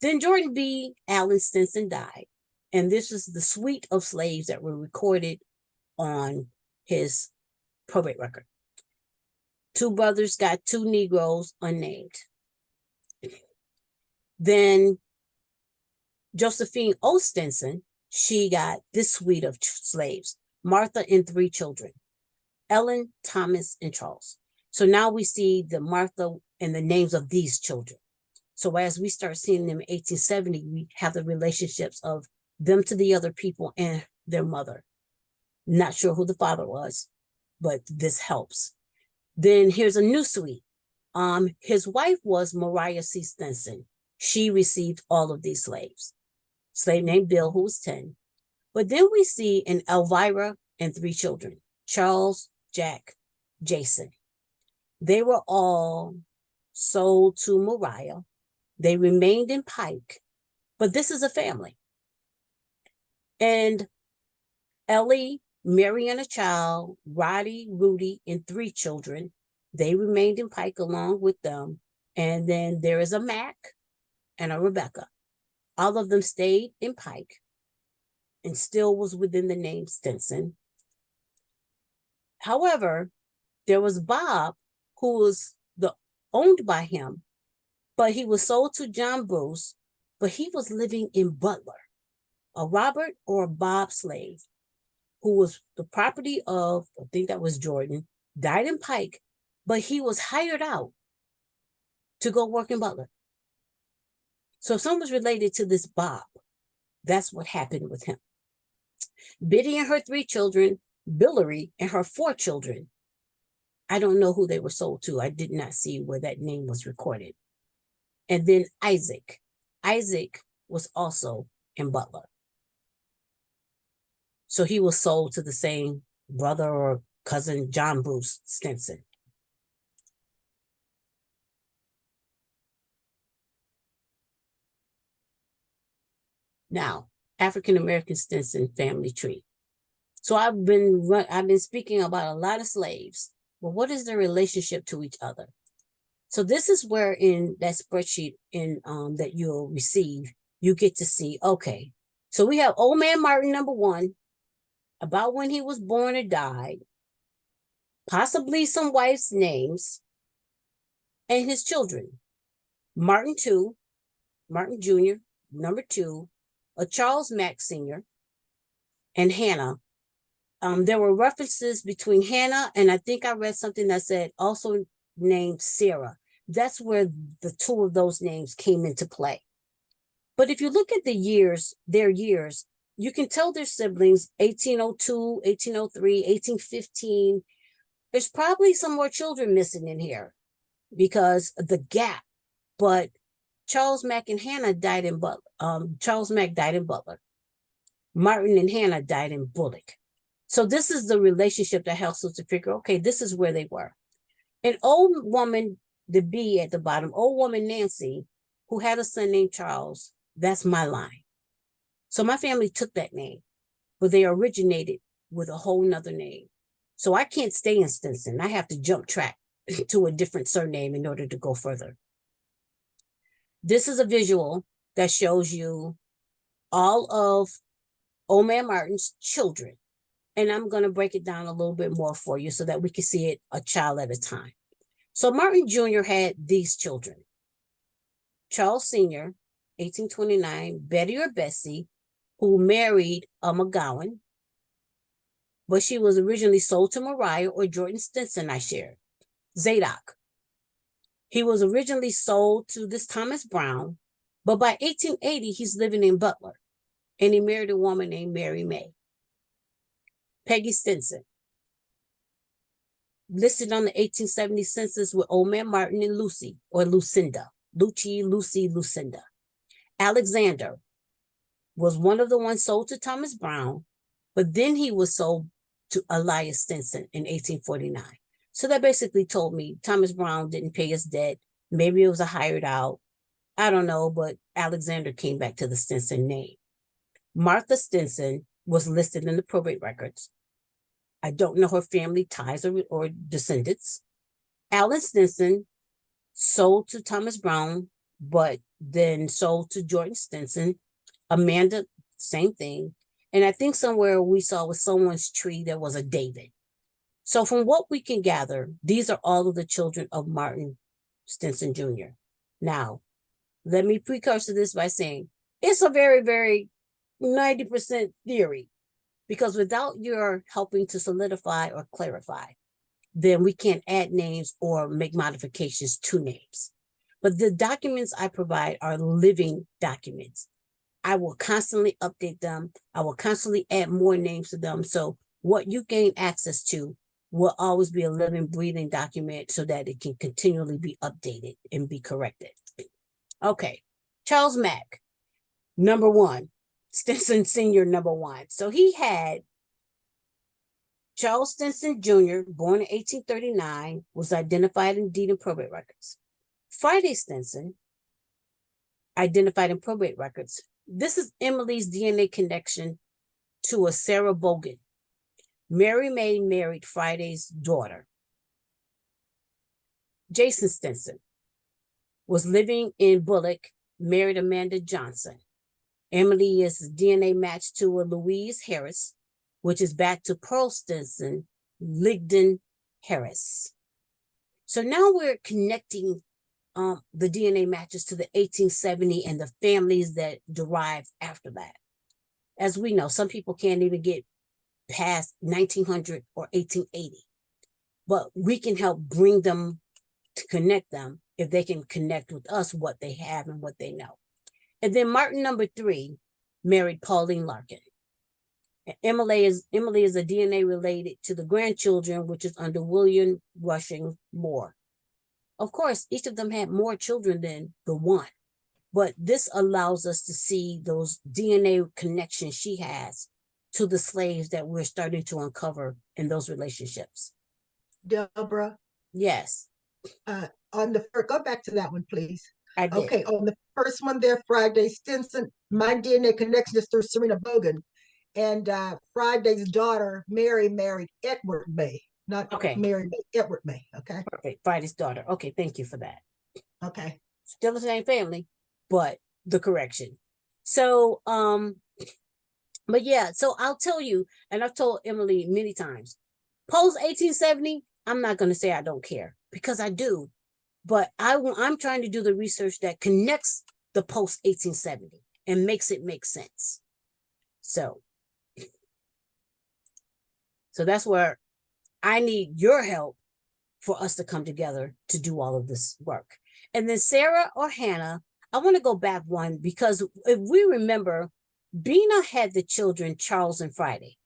Then Jordan B. Allen Stinson died. And this is the suite of slaves that were recorded on his probate record. 2 brothers got 2 Negroes unnamed. Then Josephine O. Stinson, she got this suite of slaves, Martha and 3 children, Ellen, Thomas, and Charles. So now we see the Martha and the names of these children. So as we start seeing them in 1870, we have the relationships of them to the other people and their mother. Not sure who the father was, but this helps. Then here's a new suite. His wife was Mariah C. Stinson. She received all of these slaves. Slave named Bill, who was 10. But then we see an Elvira and 3 children, Charles, Jack, Jason. They were all sold to Mariah. They remained in Pike, but this is a family. And Ellie, Mary and a child, Roddy, Rudy, and 3 children. They remained in Pike along with them. And then there is a Mac and a Rebecca. All of them stayed in Pike and still was within the name Stinson. However, there was Bob, who was owned by him, but he was sold to John Bruce, but he was living in Butler, a Robert or a Bob slave, who was the property of, I think that was Jordan, died in Pike, but he was hired out to go work in Butler. So if someone's related to this Bob, that's what happened with him. Biddy and her 3 children, Billery and her 4 children. I don't know who they were sold to. I did not see where that name was recorded. And then Isaac. Isaac was also in Butler. So he was sold to the same brother or cousin, John Bruce Stinson. Now, African-American Stinson family tree. So I've been speaking about a lot of slaves, but what is their relationship to each other? So this is where in that spreadsheet that you'll receive, you get to see, okay, so we have Old Man Martin, number 1, about when he was born or died, possibly some wives' names, and his children. Martin 2, Martin Jr., number 2, a Charles Mack Sr., and Hannah. There were references between Hannah, and I think I read something that said also named Sarah. That's where the 2 of those names came into play. But if you look at their years, you can tell their siblings, 1802, 1803, 1815. There's probably some more children missing in here because of the gap. But Charles Mack and Hannah died in Butler. Charles Mack died in Butler. Martin and Hannah died in Bullock. So this is the relationship that helps us to figure, okay, this is where they were. An old woman, the B at the bottom, old woman Nancy, who had a son named Charles, that's my line. So my family took that name, but they originated with a whole nother name. So I can't stay in Stinson. I have to jump track to a different surname in order to go further. This is a visual that shows you all of Old Man Martin's children. And I'm going to break it down a little bit more for you so that we can see it a child at a time. So Martin Jr. had these children. Charles Sr., 1829, Betty or Bessie, who married a McGowan, but she was originally sold to Mariah or Jordan Stinson, I shared. Zadok. He was originally sold to this Thomas Brown, but by 1880, he's living in Butler, and he married a woman named Mary May. Peggy Stinson, listed on the 1870 census with Old Man Martin and Lucy, or Lucinda. Lucy, Lucinda. Alexander was one of the ones sold to Thomas Brown, but then he was sold to Elias Stinson in 1849. So that basically told me Thomas Brown didn't pay his debt. Maybe it was a hired out. I don't know, but Alexander came back to the Stinson name. Martha Stinson was listed in the probate records. I don't know her family ties or descendants. Alan Stinson sold to Thomas Brown, but then sold to Jordan Stinson. Amanda, same thing. And I think somewhere we saw with someone's tree, there was a David. So from what we can gather, these are all of the children of Martin Stinson Jr. Now, let me precursor this by saying it's a very, very 90% theory, because without your helping to solidify or clarify, then we can't add names or make modifications to names. But the documents I provide are living documents. I will constantly update them. I will constantly add more names to them. So what you gain access to will always be a living, breathing document so that it can continually be updated and be corrected. Okay, Charles Mack, number 1. Stinson Sr., number 1. So he had Charles Stinson Jr., born in 1839, was identified in deed and probate records. Friday Stinson, identified in probate records. This is Emily's DNA connection to a Sarah Bogan. Mary May married Friday's daughter. Jason Stinson was living in Bullock, married Amanda Johnson. Emily is DNA matched to a Louise Harris, which is back to Pearl Stinson, Ligden Harris. So now we're connecting the DNA matches to the 1870 and the families that derive after that. As we know, some people can't even get past 1900 or 1880, but we can help bring them to connect them if they can connect with us what they have and what they know. And then Martin number 3 married Pauline Larkin. Emily is a DNA related to the grandchildren, which is under William Rushing Moore. Of course, each of them had more children than the one, but this allows us to see those DNA connections she has to the slaves that we're starting to uncover in those relationships. Deborah? Yes. On the first, go back to that one, please. I did. Okay, on the first one there, Friday Stinson, my DNA connection is through Serena Bogan. And Friday's daughter, Mary, married Edward May. Not Mary, but Edward May. Okay. Perfect. Friday's daughter. Okay, thank you for that. Okay. Still the same family, but the correction. So, but yeah, so I'll tell you, and I've told Emily many times, post 1870, I'm not going to say I don't care, because I do, but I'm trying to do the research that connects the post 1870 and makes it make sense. So that's where I need your help for us to come together to do all of this work. And then Sarah or Hannah, I want to go back one, because if we remember, Bina had the children Charles and Friday.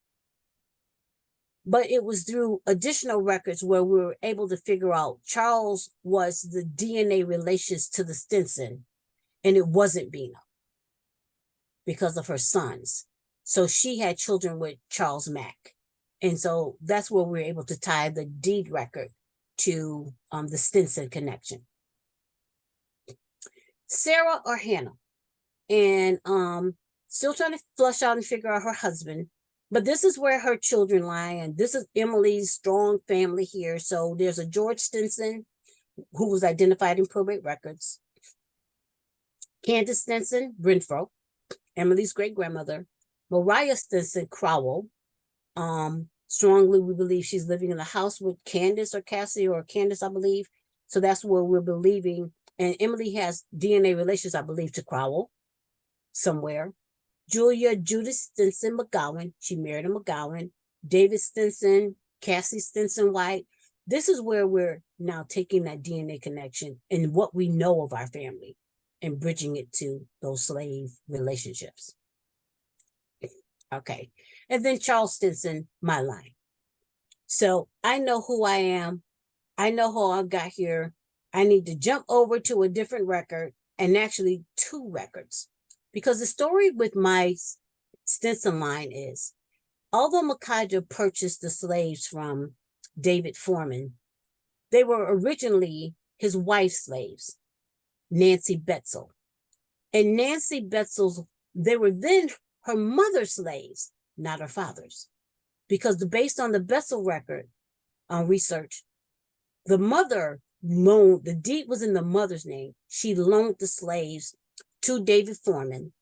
But it was through additional records where we were able to figure out Charles was the DNA relations to the Stinson, and it wasn't Bina because of her sons. So she had children with Charles Mack. And so that's where we're able to tie the deed record to the Stinson connection. Sarah or Hannah, and still trying to flush out and figure out her husband, but this is where her children lie, and this is Emily's strong family here. So there's a George Stinson, who was identified in probate records, Candace Stinson, Renfro, Emily's great-grandmother, Mariah Stinson Crowell. Strongly, we believe she's living in a house with Candace or Cassie or Candace, I believe. So that's where we're believing. And Emily has DNA relations, I believe, to Crowell somewhere. Julia Judith Stinson McGowan. She married a McGowan. David Stinson, Cassie Stinson White. This is where we're now taking that DNA connection and what we know of our family and bridging it to those slave relationships. Okay. And then Charles Stinson, my line. So I know who I am. I know how I got here. I need to jump over to a different record, and actually 2 records. Because the story with my Stinson line is, although Makaja purchased the slaves from David Foreman, they were originally his wife's slaves, Nancy Betzil. And Nancy Betzil's, they were then her mother's slaves, not her father's. Because based on the Bedsole record research, the mother loaned, the deed was in the mother's name. She loaned the slaves to David Foreman.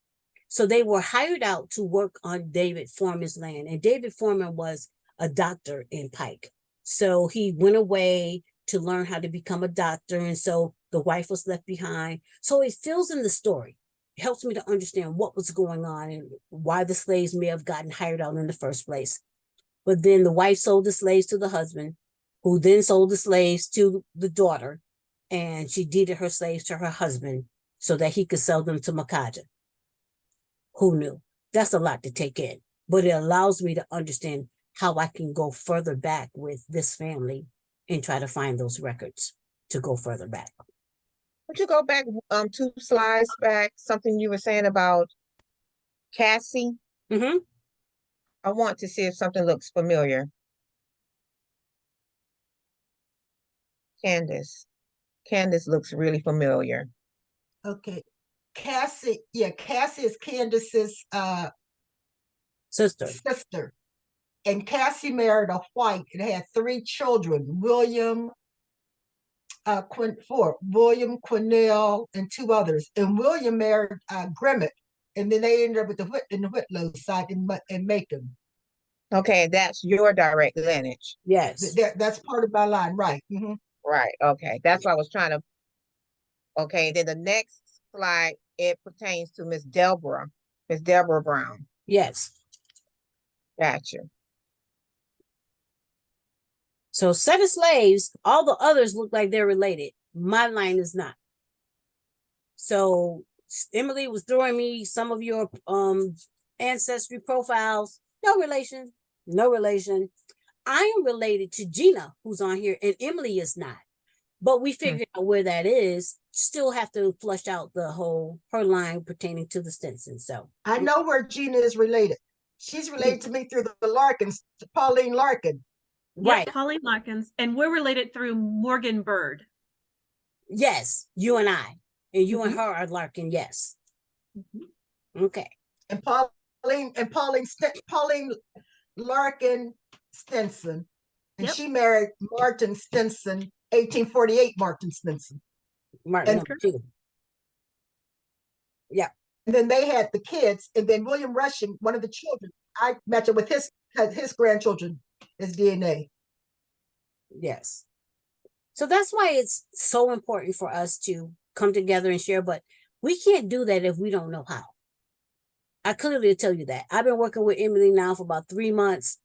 So they were hired out to work on David Foreman's land. And David Foreman was a doctor in Pike. So he went away to learn how to become a doctor. And so the wife was left behind. So it fills in the story. It helps me to understand what was going on and why the slaves may have gotten hired out in the first place. But then the wife sold the slaves to the husband, who then sold the slaves to the daughter. And she deeded her slaves to her husband so that he could sell them to Makaja. Who knew? That's a lot to take in, but it allows me to understand how I can go further back with this family and try to find those records to go further back. Would you go back 2 slides back, something you were saying about Cassie? Mm-hmm. I want to see if something looks familiar. Candace looks really familiar. Okay. Cassie is Candace's sister. and Cassie married a white and had 3 children, William, William, Quinnell, and 2 others. And William married Grimmett, and then they ended up with the Whitlow side in Macon. Okay, that's your direct lineage. Yes. That's part of my line, right? Right. Okay. That's what I was trying to. Okay. Then the next slide, it pertains to Miss Deborah Brown. Yes. Gotcha. So 7 slaves, all the others look like they're related. My line is not. So Emily was throwing me some of your ancestry profiles. No relation. No relation. I am related to Gina, who's on here, and Emily is not. But we figured out where that is. Still have to flush out her line pertaining to the Stinson. So I know where Gina is related. She's related to me through the Larkins, Pauline Larkin. Right. Yep, Pauline Larkins. And we're related through Morgan Bird. Yes, you and I. And you and her are Larkin, yes. Okay. And Pauline Larkin Stinson. And she married Martin Stinson, 1848 Martin Stinson. Martin number 2. Yeah. And then they had the kids, and then William Rushing, one of the children, I matched up with his grandchildren as DNA. Yes. So that's why it's so important for us to come together and share, but we can't do that if we don't know how. I clearly tell you that. I've been working with Emily now for about 3 months,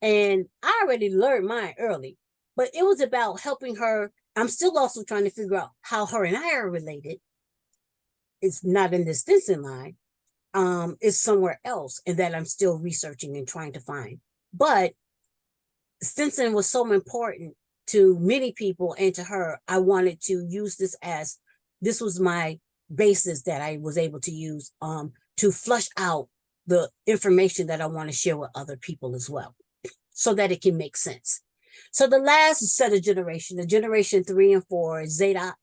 and I already learned mine early, but it was about helping her. I'm still also trying to figure out how her and I are related. It's not in the Stinson line. It's somewhere else, and that I'm still researching and trying to find. But Stinson was so important to many people, and to her, I wanted to use this was my basis that I was able to use to flush out the information that I want to share with other people as well, so that it can make sense. So the last set of the generation 3 and 4, is Zadok,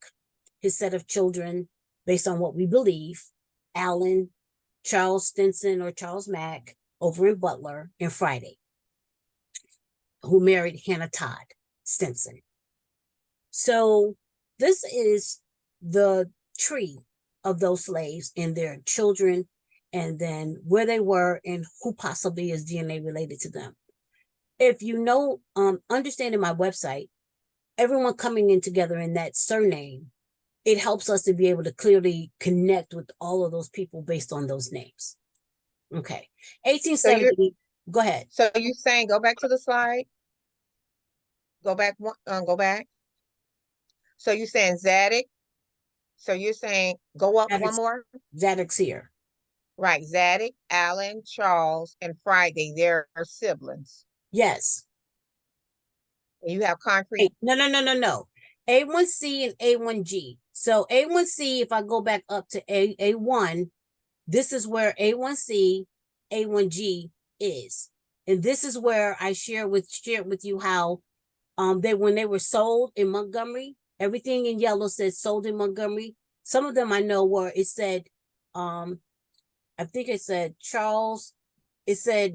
his set of children, based on what we believe, Alan, Charles Stinson or Charles Mack over in Butler, and Friday, who married Hannah Todd Stinson. So this is the tree of those slaves and their children, and then where they were and who possibly is DNA related to them. If you know, understanding my website, everyone coming in together in that surname, it helps us to be able to clearly connect with all of those people based on those names. Okay. 1870, go ahead. So you're saying, go back to the slide. Go back. Go back. So you're saying Zadok. So you're saying go up one more. Zadok's here. Right. Zadok, Alan, Charles, and Friday. They're siblings. Yes. And you have concrete. No. A1C and A1G. So A1C, if I go back up to A1, this is where A1C, A1G is. And this is where I shared with you how when they were sold in Montgomery, everything in yellow said sold in Montgomery. Some of them I know where it said, I think it said Charles, it said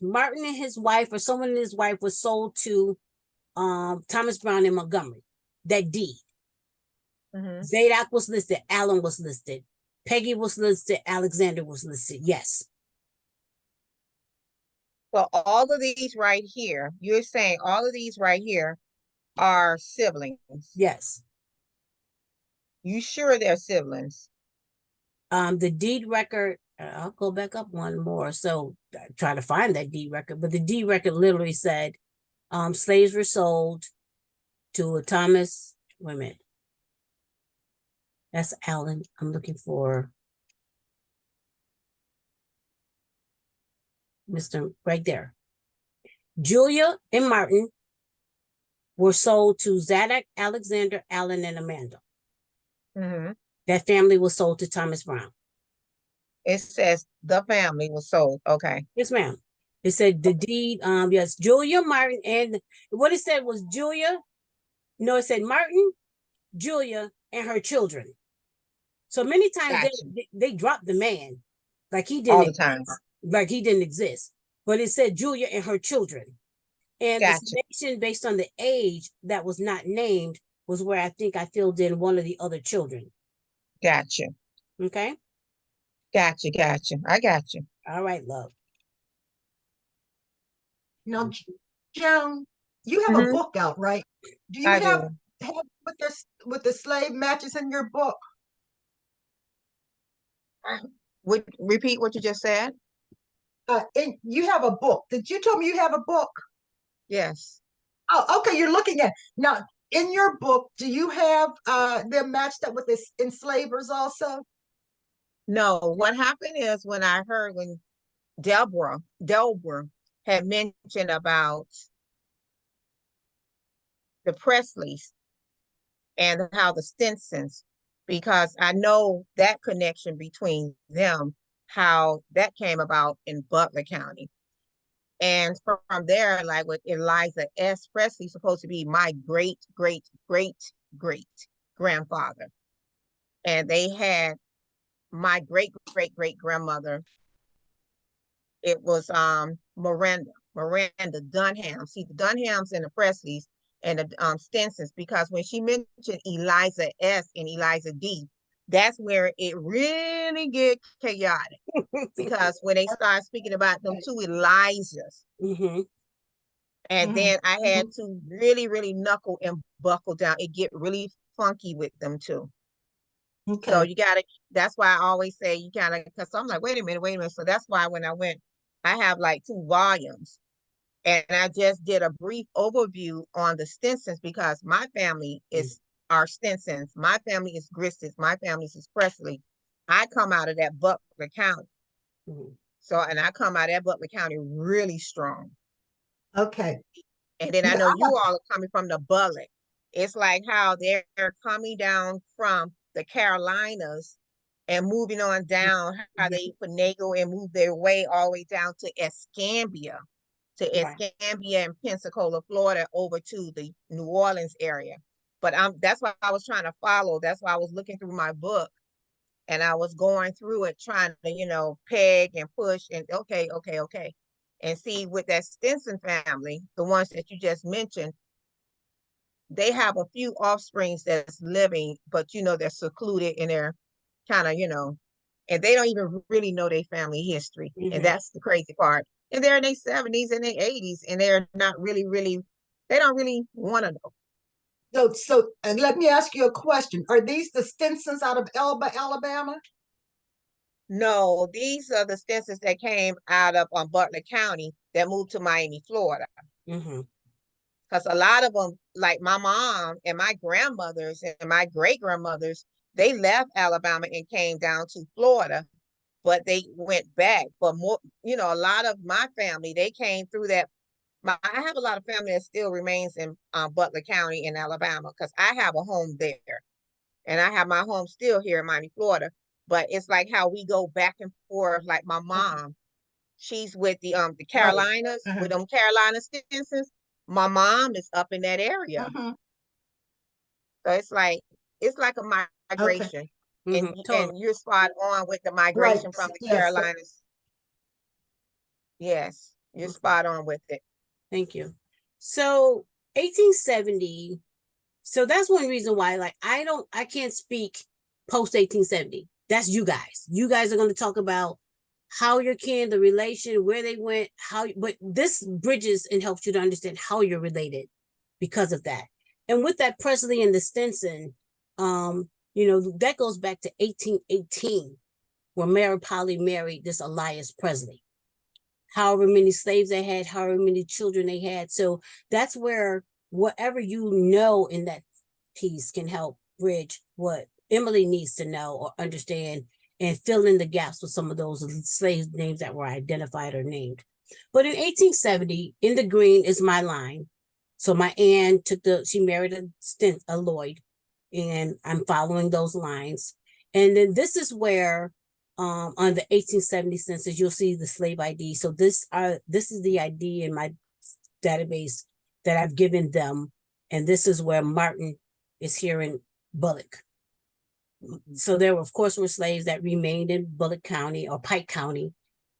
Martin and his wife, or someone and his wife was sold to Thomas Brown in Montgomery, that deed. Zadok was listed, Alan was listed, Peggy was listed, Alexander was listed. Yes. Well, all of these right here, you're saying all of these right here are siblings. Yes. You sure they're siblings? The deed record, I'll go back up one more. So I try to find that deed record, but the deed record literally said slaves were sold to a Thomas, wait a minute. That's Alan. I'm looking for Mr. right there. Julia and Martin were sold to Zadok, Alexander, Alan, and Amanda. That family was sold to Thomas Brown. It says the family was sold. Okay. Yes, ma'am. It said the deed, yes, Julia, Martin, and what it said was Julia. No, it said Martin, Julia, and her children. So many times they dropped the man, like he didn't. All the time. Like he didn't exist. but it said Julia and her children. And the Gotcha. summation based on the age that was not named was where I think I filled in one of the other children. Gotcha. Okay. Gotcha. Gotcha. I got you. All right, love. Now, Joan, you have a book out, right? Do you I have do. with the slave matches in your book? Repeat what you just said? You have a book. Did you tell me you have a book? Yes. Oh, okay. You're looking at now in your book. Do you have them matched up with the enslavers also? No, what happened is when I heard when Delbert had mentioned about the Presleys and how the Stinsons, because I know that connection between them, how that came about in Butler County. And from there, like with Eliza S. Presley, supposed to be my great, great, great, great grandfather. And they had my great, great, great grandmother. It was Miranda Dunham. See, the Dunhams and the Presleys and the Stinsons, because when she mentioned Eliza S. and Eliza D., that's where it really get chaotic. Because when they start speaking about them two Elizas, and then I had to really, really knuckle and buckle down. It get really funky with them too. Okay. So you gotta, that's why I always say you gotta, because I'm like, wait a minute. So that's why when I went, I have like 2 volumes. And I just did a brief overview on the Stinsons because my family is our Stinsons. My family is Gristis. My family is Presley. I come out of that Butler County. So, and I come out of that Butler County really strong. Okay. And then I know you all are coming from the Bullock. It's like how they're coming down from the Carolinas and moving on down, how they finagle and move their way all the way down to Escambia. And Pensacola, Florida, over to the New Orleans area. But that's why I was trying to follow. That's why I was looking through my book and I was going through it, trying to, peg and push and okay. And see with that Stinson family, the ones that you just mentioned, they have a few offsprings that's living, but they're secluded and they're kind of, and they don't even really know their family history. And that's the crazy part. And they're in their 70s and their 80s, and they're not really, they don't really want to know. So and let me ask you a question. Are these the Stinsons out of Elba, Alabama? No, these are the Stinsons that came out of Butler County that moved to Miami, Florida. Because a lot of them, like my mom and my grandmothers and my great-grandmothers, they left Alabama and came down to Florida, but they went back. But more, a lot of my family, they came through that. I have a lot of family that still remains in Butler County in Alabama because I have a home there. And I have my home still here in Miami, Florida. But it's like how we go back and forth. Like my mom, she's with the Carolinas, with them Carolina Stinsons. My mom is up in that area. So it's like a migration. And you're spot on with the migration from the Carolinas. Yes, you're spot on with it. Thank you. So 1870. So that's one reason why, I can't speak post 1870. That's you guys. You guys are going to talk about how your kin, the relation, where they went, but this bridges and helps you to understand how you're related because of that. And with that Presley and the Stinson, that goes back to 1818, where Mary Polly married this Elias Presley. However many slaves they had, however many children they had. So that's where whatever in that piece can help bridge what Emily needs to know or understand and fill in the gaps with some of those slave names that were identified or named. But in 1870, in the green is my line. So my aunt she married a Lloyd, and I'm following those lines. And then this is where on the 1870 census, you'll see the slave ID. So this is the ID in my database that I've given them. And this is where Martin is here in Bullock. So there, of course, were slaves that remained in Bullock County or Pike County,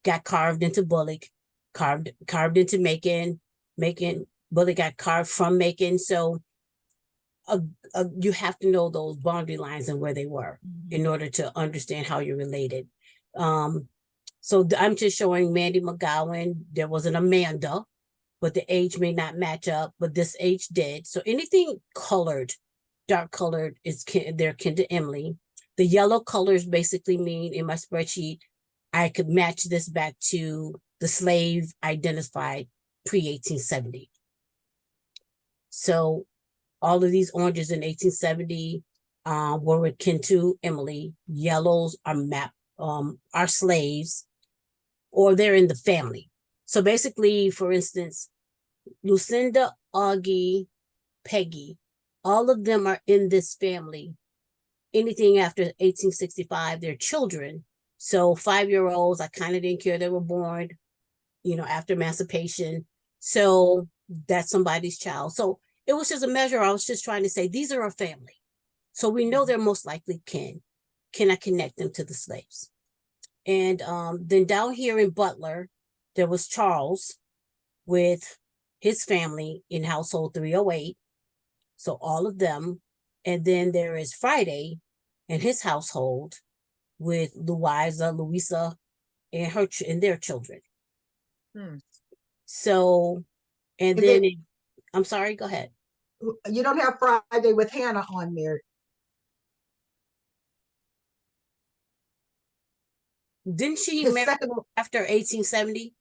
got carved into Bullock, carved into Macon. Bullock got carved from Macon. So you have to know those boundary lines and where they were in order to understand how you're related. So I'm just showing Mandy McGowan. There was an Amanda, but the age may not match up, but this age did. So anything colored, dark colored, they're kin to Emily. The yellow colors basically mean in my spreadsheet, I could match this back to the slave identified pre-1870. So all of these oranges in 1870 were akin to Emily. Yellows are slaves, or they're in the family. So basically, for instance, Lucinda, Augie, Peggy, all of them are in this family. Anything after 1865, they're children. So 5-year-olds, I kind of didn't care they were born, after emancipation. So that's somebody's child. So it was just a measure. I was just trying to say, these are a family. So we know they're most likely kin. Can I connect them to the slaves? And then down here in Butler, there was Charles with his family in household 308. So all of them. And then there is Friday and his household with Louisa, and their children. So, and then I'm sorry, go ahead. You don't have Friday with Hannah on there. Didn't she marry after 1870?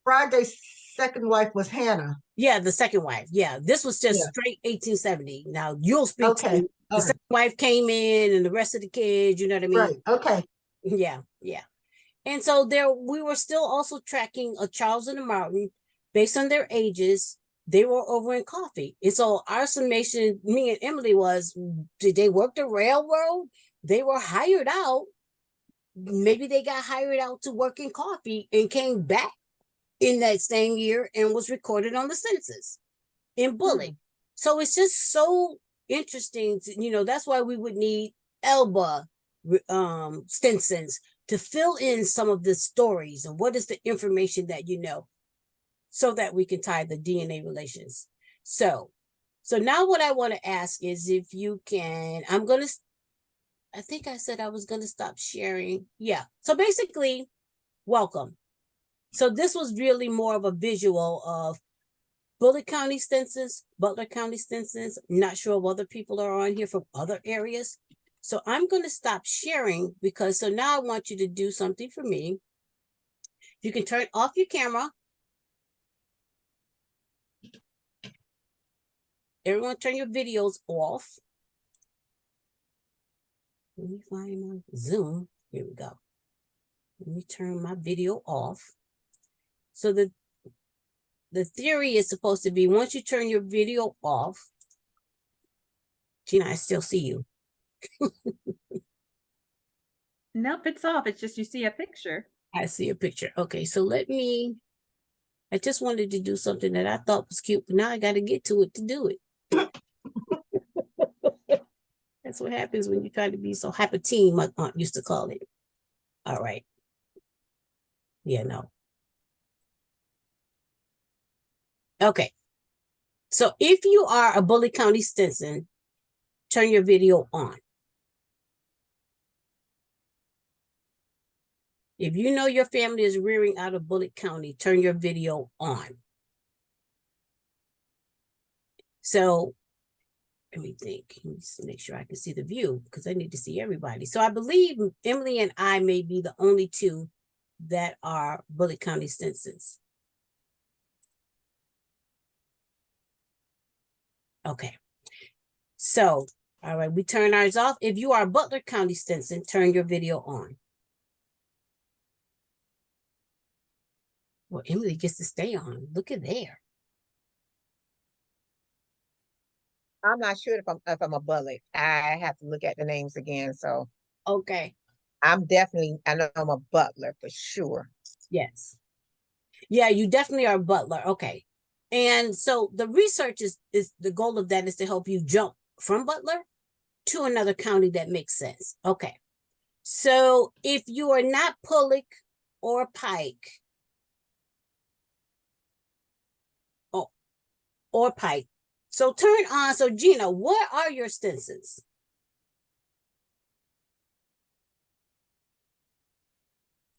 Friday's second wife was Hannah. Yeah, the second wife. Yeah, this was just straight 1870. Now you'll speak to the second wife came in and the rest of the kids, you know what I mean? Right, okay. Yeah. And so we were still also tracking a Charles and a Martin based on their ages. They were over in coffee. And so our summation, me and Emily, was, did they work the railroad? They were hired out. Maybe they got hired out to work in coffee and came back in that same year and was recorded on the census in Bullock. So it's just so interesting. That's why we would need Elba Stinsons to fill in some of the stories and what is the information that so that we can tie the DNA relations. So now what I want to ask is if you can, I think I said I was going to stop sharing. Yeah. So basically, welcome. So this was really more of a visual of Bullock County Stinsons, Butler County Stinsons. Not sure if other people are on here from other areas. So I'm going to stop sharing because now I want you to do something for me. You can turn off your camera. Everyone turn your videos off. Let me find my Zoom. Here we go. Let me turn my video off. So the theory is supposed to be once you turn your video off, Gina, I still see you. Nope, it's off. It's just you see a picture. I see a picture. Okay, so I just wanted to do something that I thought was cute, but now I got to get to it to do it. That's what happens when you try to be so hyper teen, my aunt used to call it. All right. Yeah, no. Okay. So if you are a Bullock County Stinson, turn your video on. If you know your family is rearing out of Bullock County, turn your video on. So let me think. Let me make sure I can see the view because I need to see everybody. So I believe Emily and I may be the only two that are Bullock County Stinsons. Okay. So, all right, we turn ours off. If you are Butler County Stinson, turn your video on. Well, Emily gets to stay on. Look at there. I'm not sure if I'm a Bullock. I have to look at the names again. So okay. I know I'm a Butler for sure. Yes. Yeah, you definitely are a Butler. Okay. And so the research is the goal of that is to help you jump from Butler to another county that makes sense. Okay. So if you are not Bullock or Pike, or Pike. So turn on. So Gina, what are your Stinsons?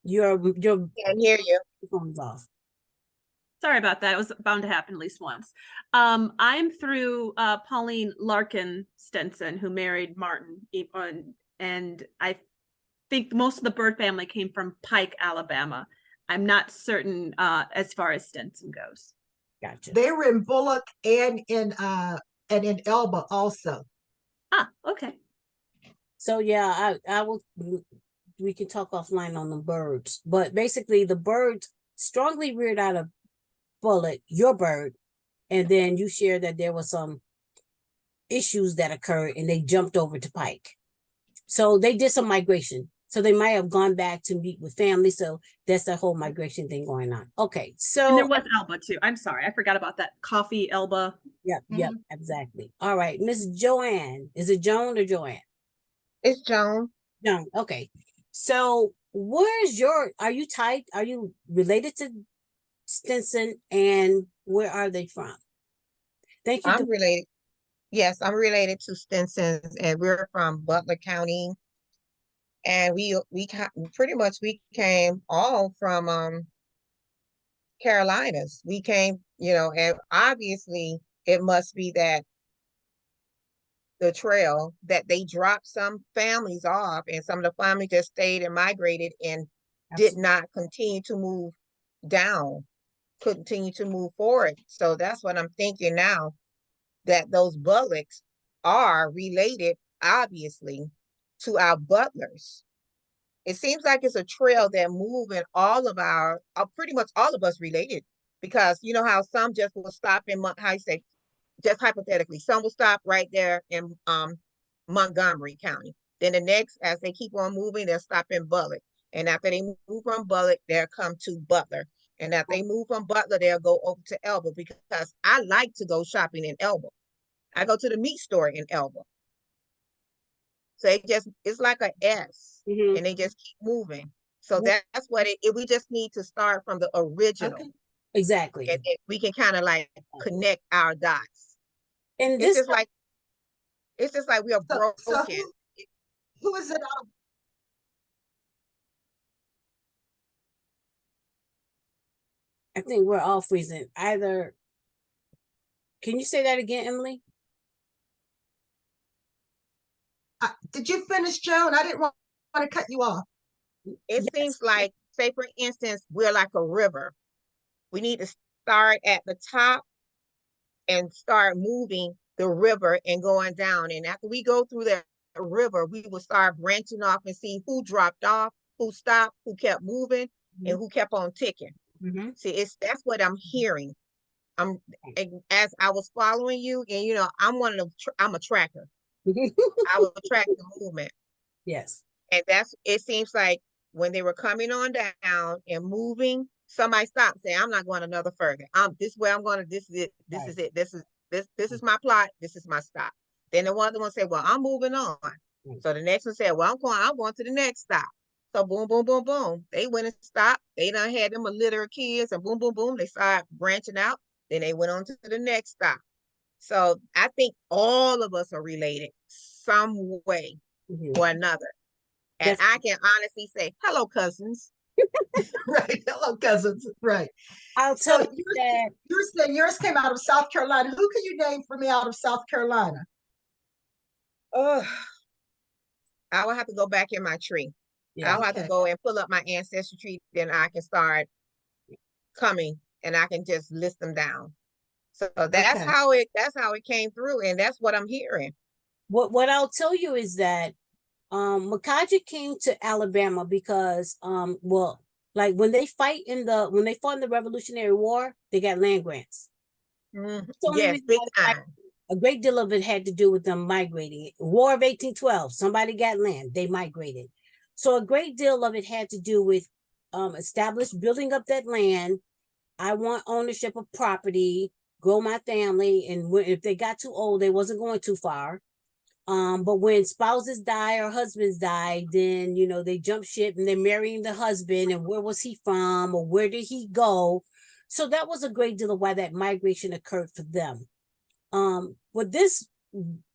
Your Can't hear you. phone's off. Sorry about that. It was bound to happen at least once. I'm through Pauline Larkin Stinson, who married Martin, and I think most of the bird family came from Pike, Alabama. I'm not certain as far as Stinson goes. Gotcha. They were in Bullock and in Elba also. Ah, okay. So yeah, I will. We can talk offline on the birds, but basically the birds strongly reared out of Bullock, your bird, and then you shared that there was some issues that occurred and they jumped over to Pike. So they did some migration. So they might have gone back to meet with family. So that's the whole migration thing going on. Okay. So and there was Elba too. I'm sorry. I forgot about that. Coffee, Elba. Yep. Yep. Exactly. All right. Miss Joanne. Is it Joan or Joanne? It's Joan. Joan. Okay. So where's are you tied? Are you related to Stinson, and where are they from? Thank you. I'm related. Yes, I'm related to Stinson, and we're from Butler County. And we pretty much we came all from Carolinas. We came, and obviously it must be that the trail that they dropped some families off, and some of the families just stayed and migrated and did not continue to move down, continue to move forward. So that's what I'm thinking now, that those Bullocks are related, obviously, to our Butlers. It seems like it's a trail that move in all of our, pretty much all of us related, because you know how some just will stop in, how you say, just hypothetically, some will stop right there in Montgomery County. Then the next, as they keep on moving, they'll stop in Bullock. And after they move from Bullock, they'll come to Butler. And after they move from Butler, they'll go over to Elba, because I like to go shopping in Elba. I go to the meat store in Elba. So it's like a S, and they just keep moving. So that's what we just need to start from the original. Okay. Exactly. And we can kind of like connect our dots. And it's just like we are broken. So who is it out of? I think we're all freezing. Either, can you say that again, Emily? Did you finish, Joan? I didn't want to cut you off. It seems like, say for instance, we're like a river. We need to start at the top and start moving the river and going down. And after we go through that river, we will start branching off and see who dropped off, who stopped, who kept moving, and who kept on ticking. See, that's what I'm hearing. As I was following you, and I'm a tracker. I will track the movement. Yes. And it seems like when they were coming on down and moving, somebody stopped saying, I'm not going another further. This is where I'm going, this is it, this is it, this is my plot, this is my stop. Then the other one said, well, I'm moving on. So the next one said, well, I'm going to the next stop. So boom, boom, boom, boom. They went and stopped. They done had them a litter of kids, and boom, boom, boom. They started branching out. Then they went on to the next stop. So I think all of us are related some way or another. And I can honestly say, hello, cousins. Right. Hello, cousins. Right. I'll tell you that. You're saying yours came out of South Carolina. Who can you name for me out of South Carolina? Oh, I will have to go back in my tree. Yeah, I'll have to go and pull up my ancestry tree. Then I can start coming and I can just list them down. So that's how it came through. And that's what I'm hearing. What I'll tell you is that Makaja came to Alabama because like when they fought in the Revolutionary War, they got land grants. Yes, big time. A great deal of it had to do with them migrating. War of 1812, somebody got land, they migrated. So a great deal of it had to do with building up that land. I want ownership of property, grow my family, and if they got too old, they wasn't going too far. But when spouses die or husbands die, then they jump ship and they're marrying the husband, and where was he from or where did he go? So that was a great deal of why that migration occurred for them. But this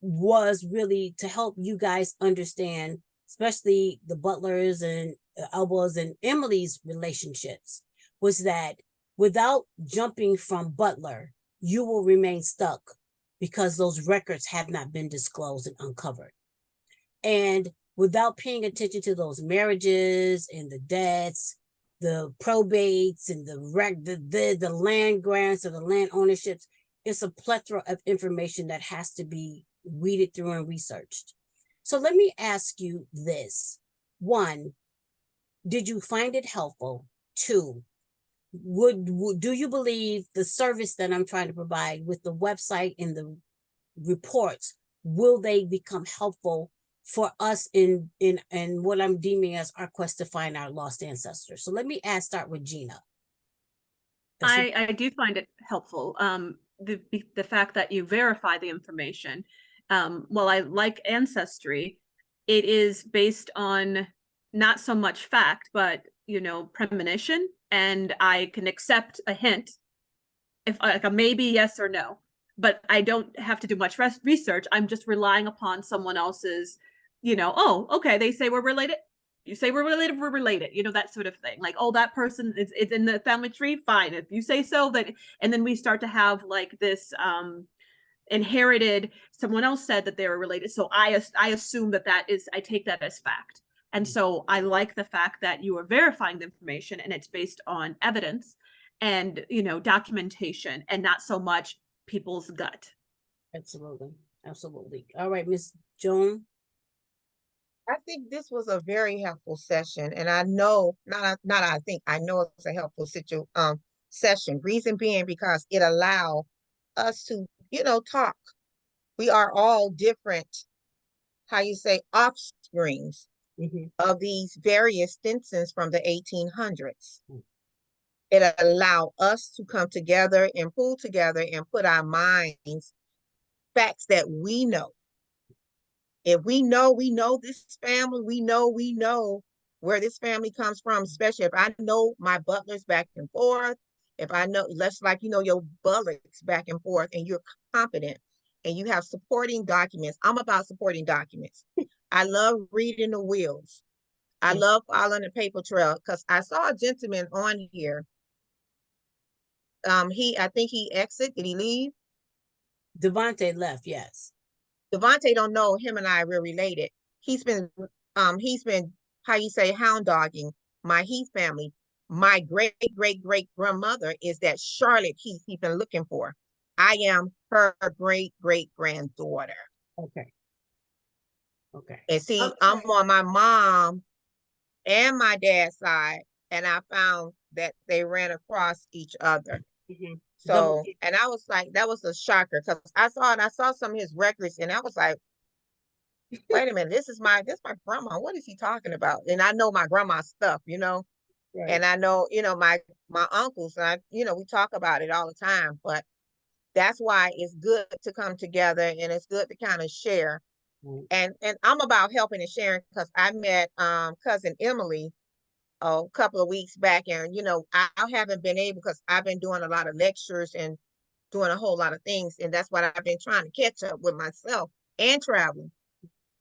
was really to help you guys understand, especially the Butlers and Elbows and Emily's relationships, was that without jumping from Butler, you will remain stuck because those records have not been disclosed and uncovered. And without paying attention to those marriages and the deaths, the probates and the land grants or the land ownerships, it's a plethora of information that has to be weeded through and researched. So let me ask you this. One, did you find it helpful? Two, do you believe the service that I'm trying to provide with the website and the reports, will they become helpful for us in what I'm deeming as our quest to find our lost ancestors? So let me start with Gina. I do find it helpful. The fact that you verify the information. While I like Ancestry, it is based on not so much fact, but premonition, and I can accept a hint, if like a maybe, yes or no, but I don't have to do much research. I'm just relying upon someone else's, oh, okay, they say we're related. You say we're related, that sort of thing. Like, oh, that person is in the family tree, fine. If you say so, and then we start to have like this inherited, someone else said that they were related. So I assume I take that as fact. And so I like the fact that you are verifying the information and it's based on evidence and, documentation, and not so much people's gut. Absolutely. Absolutely. All right, Ms. Joan. I think this was a very helpful session, and I know, I know it's a helpful session. Reason being because it allowed us to, talk. We are all different, offsprings of these various Stinsons from the 1800s. It allowed us to come together and pull together and put our minds, facts that we know. If we know this family, we know where this family comes from, especially if I know my Butlers back and forth, if I know, less like, your Bullocks back and forth, and you're confident and you have supporting documents. I'm about supporting documents. I love reading the wills. I love following the paper trail, because I saw a gentleman on here. I think he exited. Did he leave? Devontae left, yes. Devontae don't know him and I are related. He's been hound dogging my Heath family. My great grandmother is that Charlotte Heath he's been looking for. I am her great granddaughter. Okay. And see, I'm on my mom and my dad's side, and I found that they ran across each other. So, and I was like, that was a shocker, because I saw some of his records, and I was like, wait a minute, this is my grandma. What is he talking about? And I know my grandma's stuff, right. And I know, my uncles, and we talk about it all the time, but that's why it's good to come together, and it's good to kind of share. And I'm about helping and sharing, because I met cousin Emily a couple of weeks back, and I haven't been able, because I've been doing a lot of lectures and doing a whole lot of things, and that's what I've been trying to catch up with myself and traveling.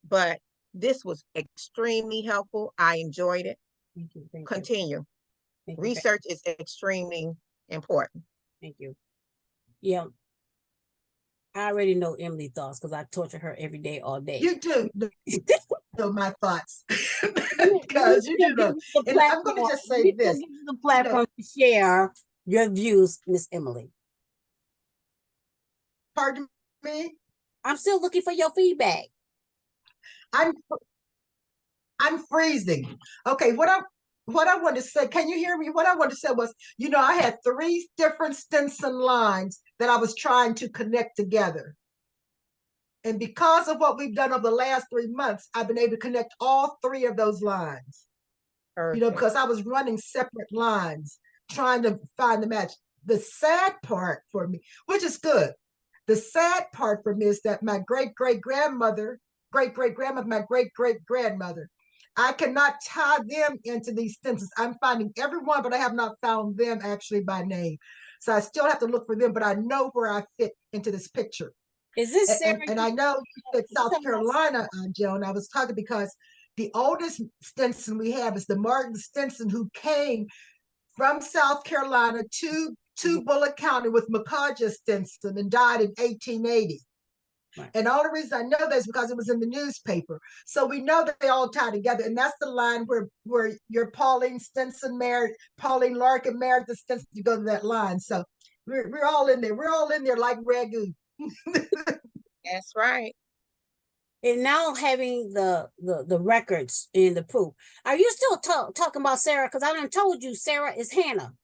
But this was extremely helpful. I enjoyed it. Thank Continue. you. Research is extremely important. Thank you. Yeah. I already know Emily's thoughts, because I torture her every day, all day. You do know my thoughts. Because and I'm going to just say this. Give you the platform to share your views, Miss Emily. Pardon me? I'm still looking for your feedback. I'm freezing. Okay, what I want to say, can you hear me? What I want to say was, I had 3 different Stinson lines that I was trying to connect together. And because of what we've done over the last 3 months, I've been able to connect all 3 of those lines. Perfect. Because I was running separate lines, trying to find the match. The sad part for me, which is good, the sad part for me is that my great-great-grandmother, my great-great-grandmother, I cannot tie them into these Stinsons. I'm finding everyone, but I have not found them actually by name. So I still have to look for them, but I know where I fit into this picture. Is this Sarah? And I know that South Carolina, Joan, I was talking because the oldest Stinson we have is the Martin Stinson, who came from South Carolina to Bullock County with McCarja Stinson and died in 1880. Right. And all the reason I know that is because it was in the newspaper. So we know that they all tie together. And that's the line where your Pauline Stinson married, Pauline Larkin married the Stinson to go to that line. So we're all in there. We're all in there like ragu. That's right. And now having the records and the proof. Are you still talking about Sarah? Because I done told you Sarah is Hannah.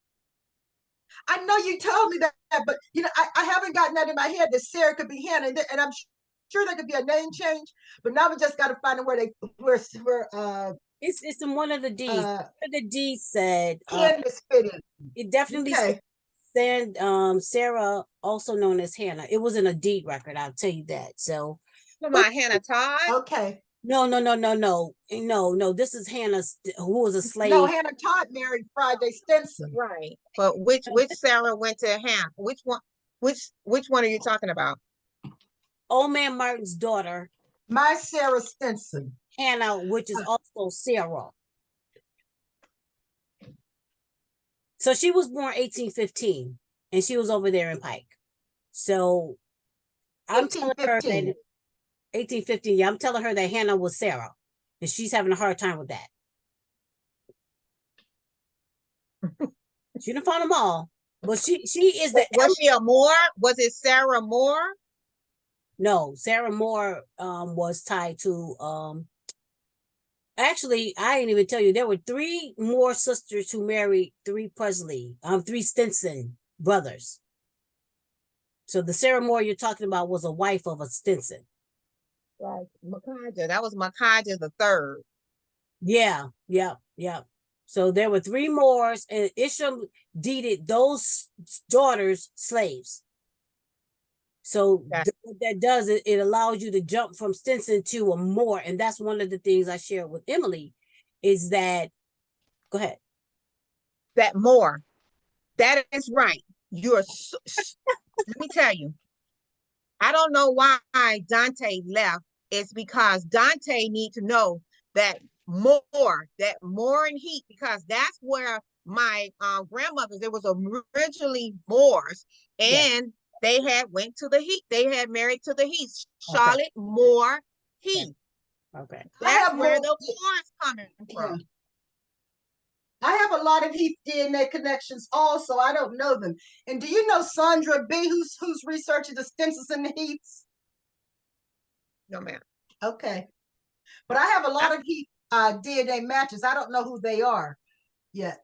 I know you told me that, but you know, I haven't gotten that in my head that Sarah could be Hannah, and I'm sure there could be a name change, but now we just got to find out where it's in one of the D's. The D said it definitely said Sarah, also known as Hannah. It was in a deed record, I'll tell you that. So my Hannah Todd. Okay. No. This is Hannah, who was a slave. No, Hannah Todd married Friday Stinson. Right. But which Sarah went to Hannah? Which one are you talking about? Old man Martin's daughter. My Sarah Stinson. Hannah, which is also Sarah. So she was born 1815, and she was over there in Pike. So I'm telling her that 1815. Yeah, I'm telling her that Hannah was Sarah, and she's having a hard time with that. She didn't find them all, but she is the. Was she a Moore? Was it Sarah Moore? No, Sarah Moore was tied to. Actually, I didn't even tell you there were 3 Moore sisters who married 3 Presley, 3 Stinson brothers. So the Sarah Moore you're talking about was a wife of a Stinson. Right, McCarja. That was McCarja the third. Yeah. So there were 3 Moors, and Isham deeded those daughters slaves. So what that does, it allows you to jump from Stinson to a Moore, and that's one of the things I shared with Emily, is that, go ahead. That Moore, that is right. You're, let me tell you, I don't know why Dante left. It's because Dante needs to know that more and heat, because that's where my grandmothers, there was originally Moors, and they had went to the Heath. They had married to the Heath. Charlotte Moore Heath. Okay. That's where the Moors coming from. Yeah. I have a lot of Heath DNA connections also. I don't know them. And do you know Sandra B, who's researching the Stinsons and the Heaths? No, ma'am. Okay. But I have a lot of Heath DNA matches. I don't know who they are yet.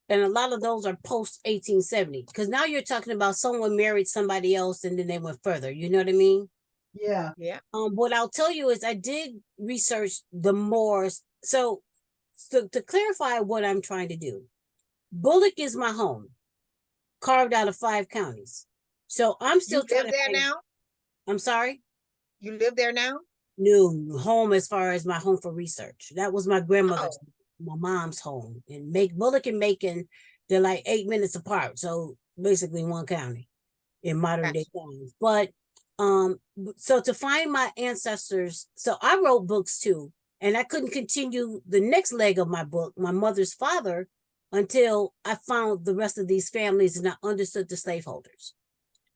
And a lot of those are post 1870, because now you're talking about someone married somebody else and then they went further. You know what I mean? Yeah. What I'll tell you is I did research the Moors. So to clarify what I'm trying to do, Bullock is my home, carved out of 5 counties. So I'm still trying to there now. I'm sorry. You live there now? No, home as far as my home for research. That was my grandmother's, my mom's home. And Bullock and Macon, they're like 8 minutes apart. So basically one county in modern day times. But so to find my ancestors, so I wrote books too, and I couldn't continue the next leg of my book, my mother's father, until I found the rest of these families and I understood the slaveholders.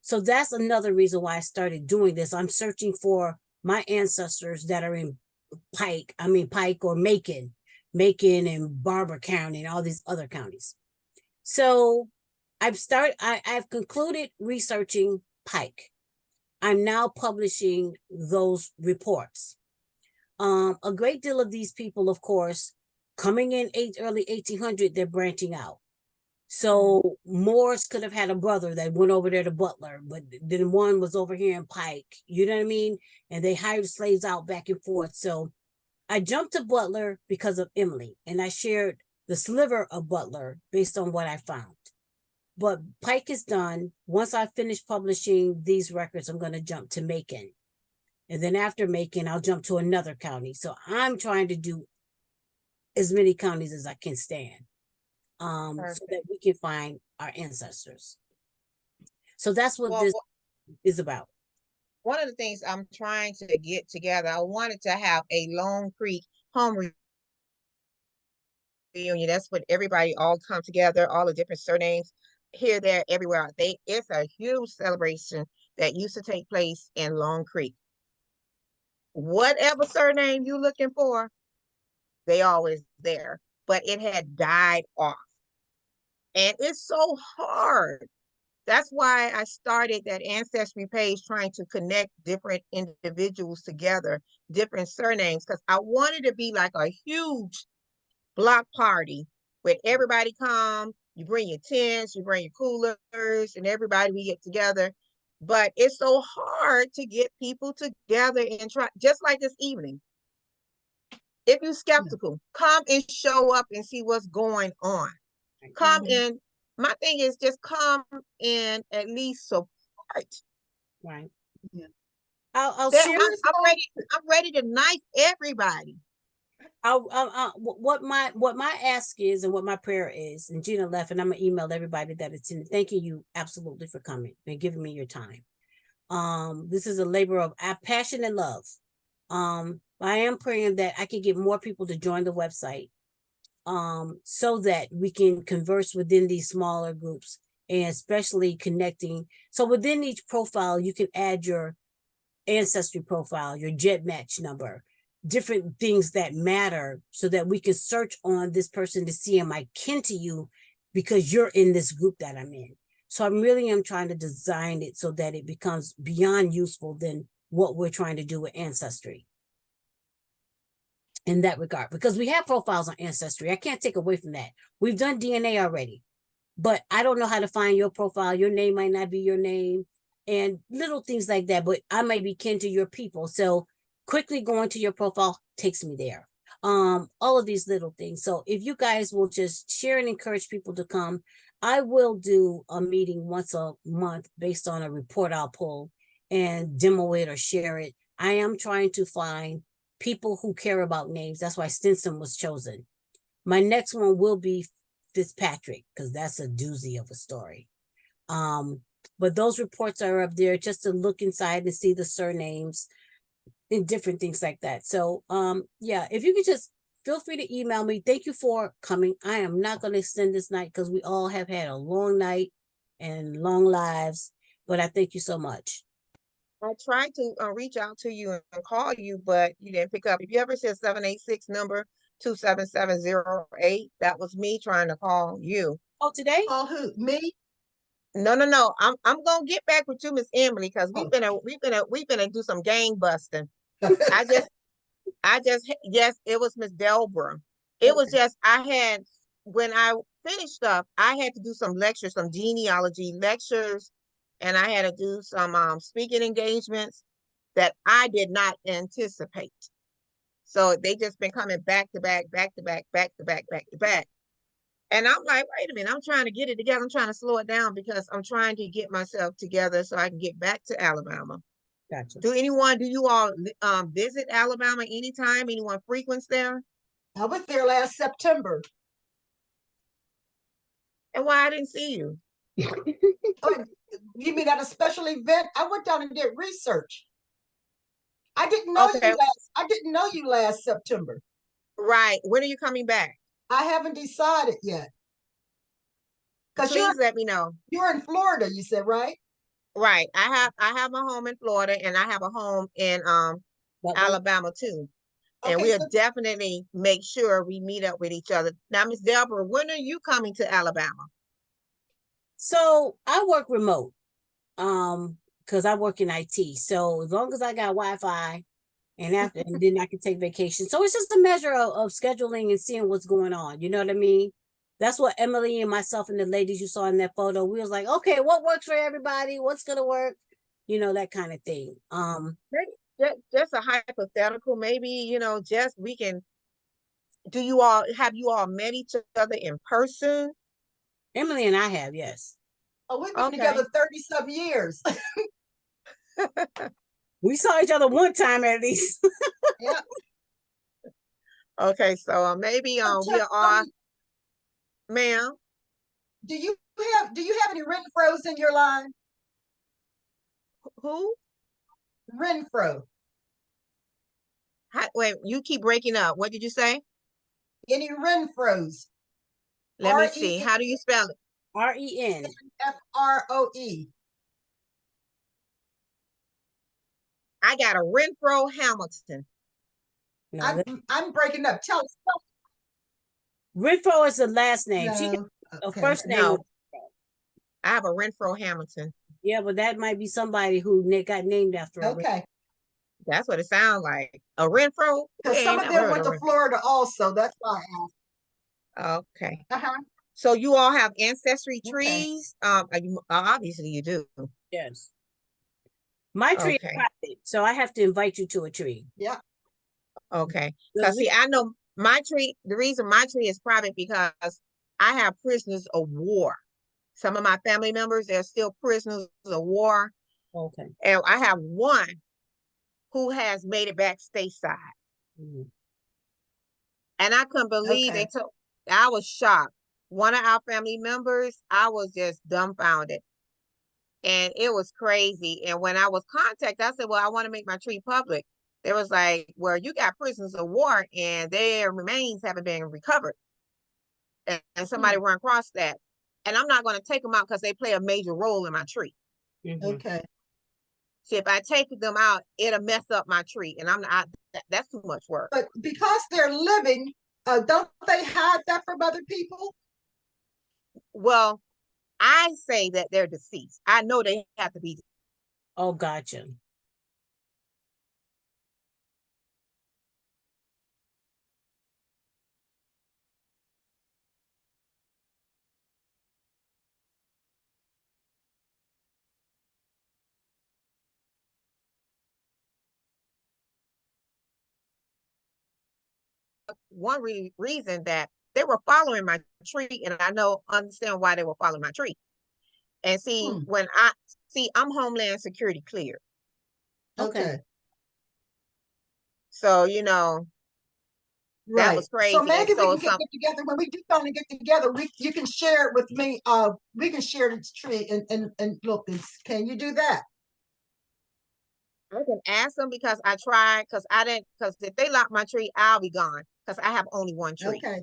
So that's another reason why I started doing this. I'm searching for my ancestors that are in Pike or Macon and Barber County and all these other counties. So I've concluded researching Pike. I'm now publishing those reports. A great deal of these people, of course, coming in early 1800, they're branching out. So Moors could have had a brother that went over there to Butler, but then one was over here in Pike, you know what I mean? And they hired slaves out back and forth. So I jumped to Butler because of Emily, and I shared the sliver of Butler based on what I found. But Pike is done. Once I finish publishing these records, I'm going to jump to Macon. And then after Macon, I'll jump to another county. So I'm trying to do as many counties as I can stand, so Perfect. that we can find our ancestors. So that's what Well, this is about. one of the things I'm trying to get together, I wanted to have a Lone Creek home reunion. That's when everybody all come together, all the different surnames here, there, everywhere. It's a huge celebration that used to take place in Lone Creek. Whatever surname you looking for, they always there, but it had died off. And it's so hard. That's why I started that ancestry page, trying to connect different individuals together, different surnames, because I wanted to be like a huge block party where everybody come, you bring your tents, you bring your coolers, and everybody, we get together. But it's so hard to get people together and try, just like this evening. If you're skeptical, come and show up and see what's going on. Come in. My thing is just come and at least support. Right. Yeah. I'll share. I'm ready to knife everybody. What my ask is and what my prayer is, and Gina left, and I'm gonna email everybody that attended. Thanking you absolutely for coming and giving me your time. This is a labor of passion and love. I am praying that I can get more people to join the website, so that we can converse within these smaller groups, and especially connecting. So within each profile, you can add your ancestry profile, your jet match number, different things that matter, so that we can search on this person to see, am I kin to you because you're in this group that I'm in. So I'm trying to design it so that it becomes beyond useful than what we're trying to do with ancestry in that regard, because we have profiles on ancestry. I can't take away from that. We've done DNA already, but I don't know how to find your profile. Your name might not be your name and little things like that, but I may be kin to your people. So quickly going to your profile takes me there. All of these little things. So if you guys will just share and encourage people to come, I will do a meeting once a month based on a report I'll pull and demo it or share it. I am trying to find people who care about names. That's why Stinson was chosen. My next one will be Fitzpatrick, because that's a doozy of a story. But those reports are up there just to look inside and see the surnames and different things like that. So yeah, if you could just feel free to email me. Thank you for coming. I am not going to extend this night because we all have had a long night and long lives, but I thank you so much. I tried to reach out to you and call you, but you didn't pick up. If you ever said 786 number 27708, that was me trying to call you. Oh, today? Call who? Me? No. I'm gonna get back with you, Miss Emily, because we've been do some gang busting. I just yes, it was Miss Delbra. It was just when I finished up, I had to do some lectures, some genealogy lectures, and I had to do some speaking engagements that I did not anticipate. So they just been coming back to back. And I'm like, wait a minute, I'm trying to get it together. I'm trying to slow it down because I'm trying to get myself together so I can get back to Alabama. Gotcha. Do you all visit Alabama anytime? Anyone frequents there? I was there last September. And why I didn't see you? Oh, you mean at a special event? I went down and did research. I didn't know you last September. Right. When are you coming back? I haven't decided yet. Please let me know. You're in Florida, you said, right? Right. I have my home in Florida, and I have a home in Alabama too. And we'll definitely make sure we meet up with each other. Now, Miss Deborah, when are you coming to Alabama? So I work remote, because I work in IT. So as long as I got Wi-Fi and then I can take vacation. So it's just a measure of scheduling and seeing what's going on. You know what I mean? That's what Emily and myself and the ladies you saw in that photo, we was like, okay, what works for everybody? What's gonna work? You know, that kind of thing. Just a hypothetical, maybe, just we can. Have you all met each other in person? Emily and I have, yes. Oh, we've been together 30-some years. We saw each other one time at least. Yeah. Okay, so maybe we Tell are, me, ma'am. do you have any Renfros in your line? Who? Renfro. Wait, you keep breaking up. What did you say? Any Renfros? Let me see. How do you spell it? REN. Froe. I got a Renfro Hamilton. No, I'm breaking up. Tell us. Renfro is the last name. She No. a Okay. first name. No. I have a Renfro Hamilton. Yeah, but that might be somebody who got named after a Okay. That's what it sounds like. A Renfro? Because some of them went to Florida also. That's why I asked. Okay. Uh-huh. So you all have ancestry Okay. trees? Obviously you do. Yes. My tree is private, so I have to invite you to a tree. Yeah. Okay. Because see, I know my tree, the reason my tree is private because I have prisoners of war. Some of my family members, they're still prisoners of war. Okay. And I have one who has made it back stateside. Mm-hmm. And I couldn't believe I was shocked. One of our family members, I was just dumbfounded. And it was crazy. And when I was contacted, I said, well, I want to make my tree public. They was like, well, you got prisoners of war and their remains haven't been recovered. And somebody run across that. And I'm not going to take them out because they play a major role in my tree. Mm-hmm. Okay. See, if I take them out, it'll mess up my tree. And that's too much work. But because they're living, don't they hide that from other people? Well, I say that they're deceased. I know they have to be. Oh, gotcha. One reason that they were following my tree, and I understand why they were following my tree. And see, when I'm Homeland Security cleared. Okay. So, that was crazy. So maybe we can get together. When we do finally get together, you can share it with me. We can share this tree and look. Can you do that? I can ask them because I tried because if they lock my tree, I'll be gone because I have only one tree. Okay.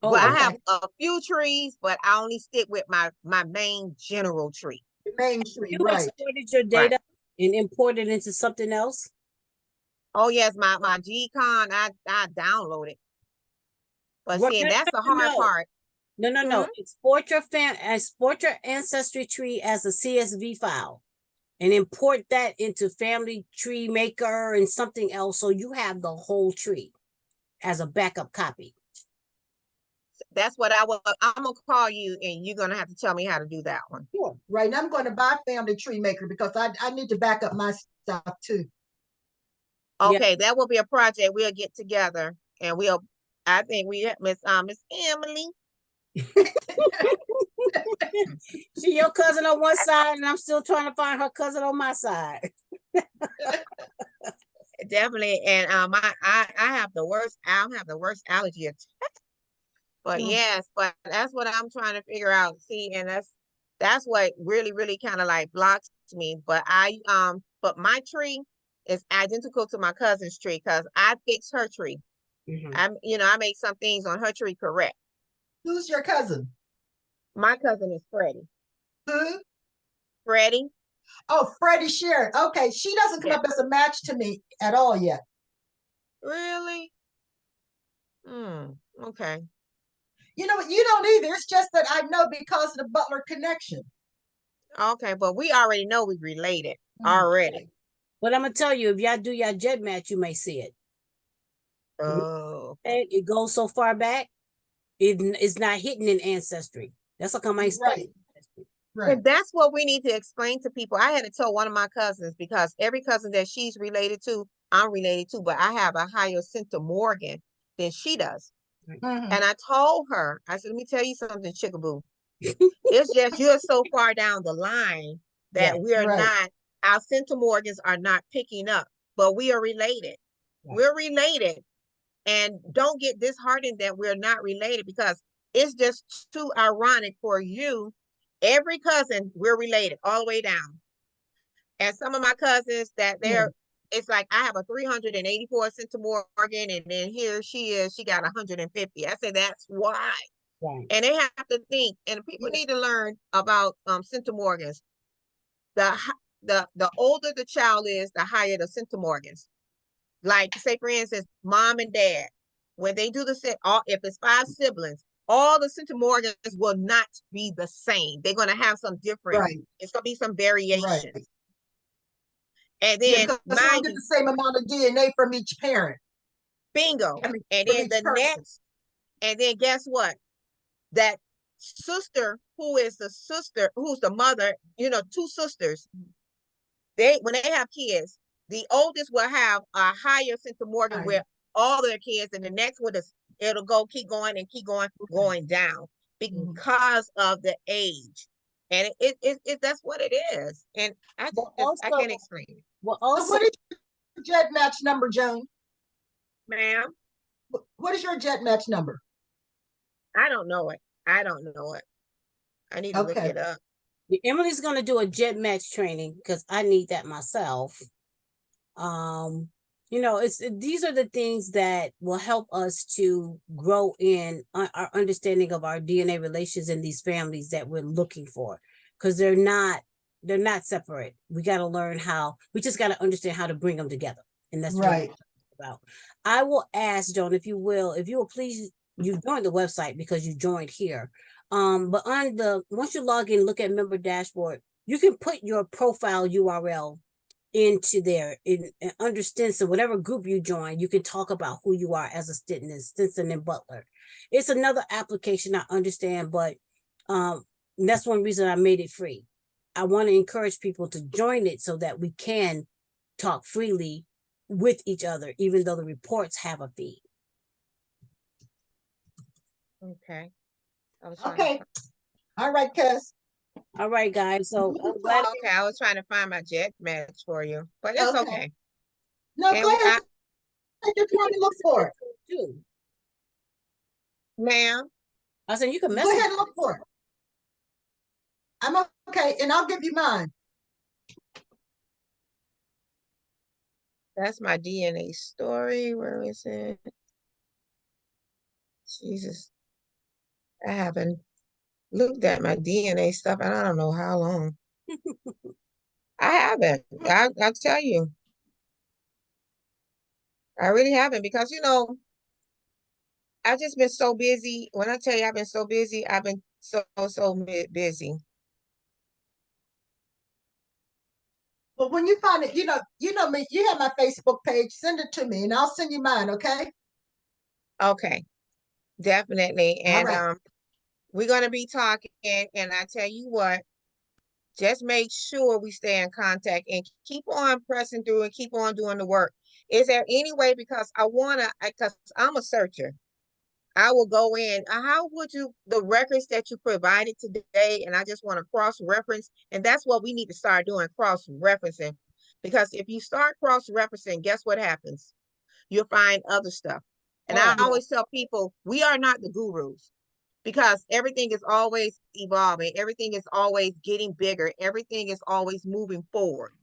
Well, I have a few trees, but I only stick with my main general tree. The main tree, you exported your data and imported into something else? Oh yes, my GCon, I downloaded. But see, and that's the hard part. No. Export your ancestry tree as a CSV file and import that into Family Tree Maker and something else so you have the whole tree as a backup copy. That's what I'm gonna call you, and you're gonna have to tell me how to do that one. Sure. Right. And I'm going to buy Family Tree Maker because I need to back up my stuff too. Okay, that will be a project we'll get together, and I think we Miss Emily. She your cousin on one side, and I'm still trying to find her cousin on my side. Definitely, and I have the worst. I have the worst allergy attack. But yes, but that's what I'm trying to figure out. See, and that's what really, really kind of like blocks me. But but my tree is identical to my cousin's tree because I fixed her tree. I made some things on her tree correct. Who's your cousin? My cousin is Freddie. Who? Freddie. Oh, Freddie Sharon. Okay, she doesn't come up as a match to me at all yet. Really? Okay. You know what? You don't either. It's just that I know because of the Butler connection. Okay, but we already know we related already. But I'm gonna tell you, if y'all do your jet match, you may see it. Oh. And it goes so far back, it's not hidden in ancestry. That's how come I study. Right. And that's what we need to explain to people. I had to tell one of my cousins because every cousin that she's related to, I'm related to, but I have a higher centimorgan than she does. And I told her, I said, let me tell you something, Chickaboo. It's just you're so far down the line that we are not, our centimorgans are not picking up, but we are related. We're related. And don't get disheartened that we're not related, because it's just too ironic for you. Every cousin, we're related all the way down. And some of my cousins that it's like I have a 384 centimorgan, and then here she got 150. I said, that's why. Right. And they have to think, and people need to learn about centimorgans. The older the child is, the higher the centimorgans. Like, say for instance, mom and dad, when they do if it's 5 siblings, all the centimorgans will not be the same. They're going to have some different. Right. It's going to be some variation. Right. And then because they don't get the same amount of DNA from each parent. Bingo. I mean, And from then each the person. next, and then guess what? That sister who's the mother, 2 sisters, when they have kids, the oldest will have a higher centimorgan with all their kids, and the next one it'll keep going going down because of the age. And it that's what it is. And I can't explain it. Well, also, so what is your jet match number, Joan? Ma'am? What is your jet match number? I don't know it. I need to look it up. Emily's going to do a jet match training because I need that myself. These are the things that will help us to grow in our understanding of our DNA relations in these families that we're looking for, because they're not separate. We got to learn we just got to understand how to bring them together. And that's right. About. I will ask Joan, if you will please, you joined the website because you joined here. But once you log in, look at member dashboard, you can put your profile URL into there under Stinson, whatever group you join, you can talk about who you are as a Stinson and Butler. It's another application, I understand, but that's one reason I made it free. I want to encourage people to join it so that we can talk freely with each other, even though the reports have a fee. Okay. Okay. All right, cuz. All right, guys. So I'm glad. Okay, I was trying to find my jet match for you, but it's okay. No, go ahead. You're trying to look for it. Too. Ma'am? I said you can go ahead and look for it. I'm okay, and I'll give you mine. That's my DNA story. Where is it? Jesus. I haven't looked at my DNA stuff, and I don't know how long. I haven't. I'll tell you. I really haven't, because, I've just been so busy. When I tell you I've been so busy, I've been so busy. But when you find it, you know me, you have my Facebook page, send it to me and I'll send you mine, okay? Okay. Definitely. And we're going to be talking, and I tell you what, just make sure we stay in contact and keep on pressing through and keep on doing the work. Is there any way, because because I'm a searcher, I will go in. How would the records that you provided today, and I just want to cross-reference, and that's what we need to start doing, cross-referencing. Because if you start cross-referencing, guess what happens? You'll find other stuff. And I always tell people, we are not the gurus, because everything is always evolving. Everything is always getting bigger. Everything is always moving forward.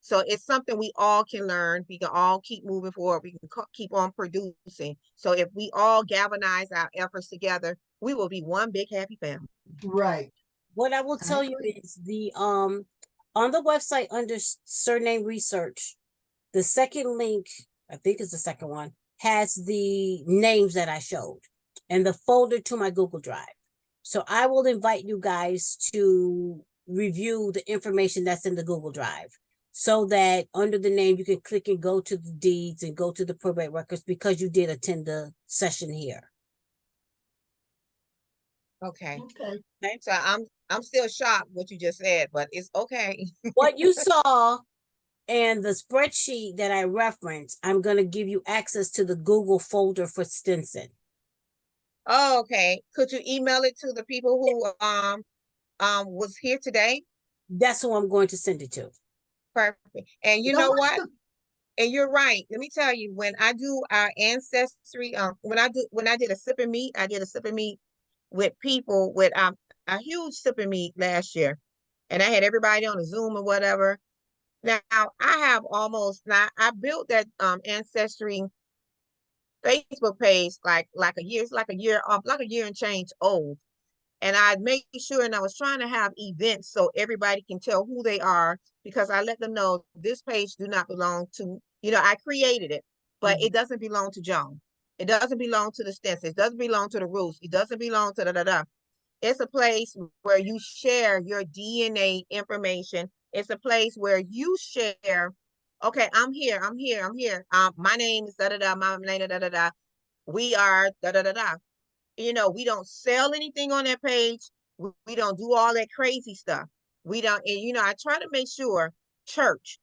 So it's something we all can learn. We can all keep moving forward. We can keep on producing. So if we all galvanize our efforts together, we will be one big happy family. Right. What I will tell you is on the website under Surname Research, the second link, I think it's the second one, has the names that I showed and the folder to my Google Drive. So I will invite you guys to review the information that's in the Google Drive, so that under the name you can click and go to the deeds and go to the probate records, because you did attend the session here. Okay. So I'm still shocked what you just said, but it's okay. What you saw and the spreadsheet that I referenced, I'm going to give you access to the Google folder for Stinson. Oh, okay. Could you email it to the people who was here today? That's who I'm going to send it to. Perfect. And you know what? And you're right. Let me tell you, when I do our ancestry, when I did a sip and meet, I did a sip and meet with people with a huge sip and meet last year. And I had everybody on a Zoom or whatever. Now I have now I built that ancestry Facebook page like a year, it's like a year and change old. And I made sure, and I was trying to have events so everybody can tell who they are, because I let them know this page do not belong to, I created it, but it doesn't belong to Joan. It doesn't belong to the Stinson. It doesn't belong to the Roots. It doesn't belong to da-da-da. It's a place where you share your DNA information. It's a place where you share, okay, I'm here. My name is da-da-da, my name is da-da-da. We are da-da-da-da. We don't sell anything on that page. We don't do all that crazy stuff. We don't, and I try to make sure church.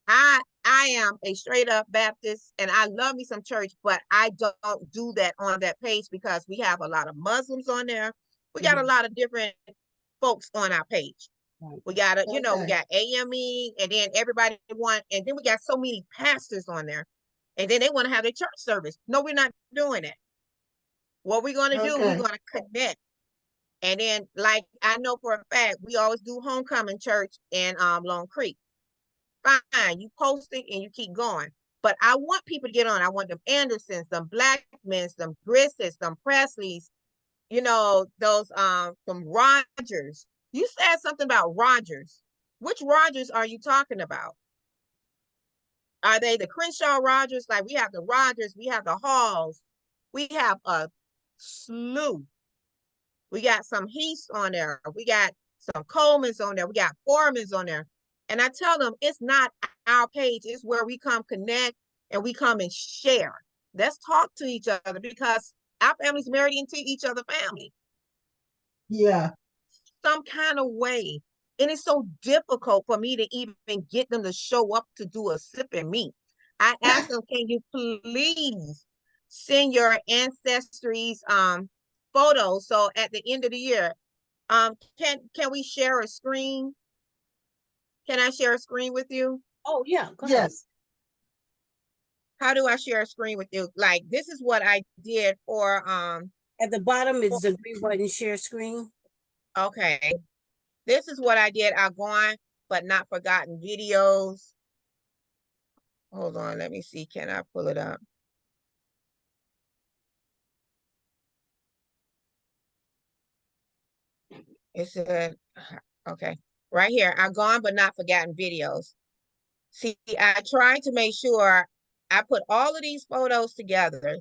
I am a straight up Baptist and I love me some church, but I don't do that on that page because we have a lot of Muslims on there. We got a lot of different folks on our page. Right. We got we got AME, and then everybody and then we got so many pastors on there, and then they want to have their church service. No, we're not doing it. What we're going to do, we're going to connect. And then, like, I know for a fact, we always do homecoming church in Long Creek. Fine, you post it and you keep going. But I want people to get on. I want them Andersons, them Blackmans, them Grisses, them Presleys, those some Rogers. You said something about Rogers. Which Rogers are you talking about? Are they the Crenshaw Rogers? Like, we have the Rogers, we have the Halls, we have a slew. We got some Heaths on there. We got some Colemans on there. We got Foremans on there. And I tell them, it's not our page. It's where we come connect and we come and share. Let's talk to each other, because our family's married into each other's family. Yeah. Some kind of way. And it's so difficult for me to even get them to show up to do a sip and meet. I asked them, can you please send your ancestries photos, so at the end of the year, can we share a screen? Can I share a screen with you? Oh yeah, go ahead. Yes. How do I share a screen with you? Like, this is what I did for at the bottom is the green button, share screen. Okay, this is what I did. Our Gone But Not Forgotten videos. Hold on, let me see, can I pull it up? It said, okay, right here, Our Gone But Not Forgotten videos. See, I tried to make sure I put all of these photos together.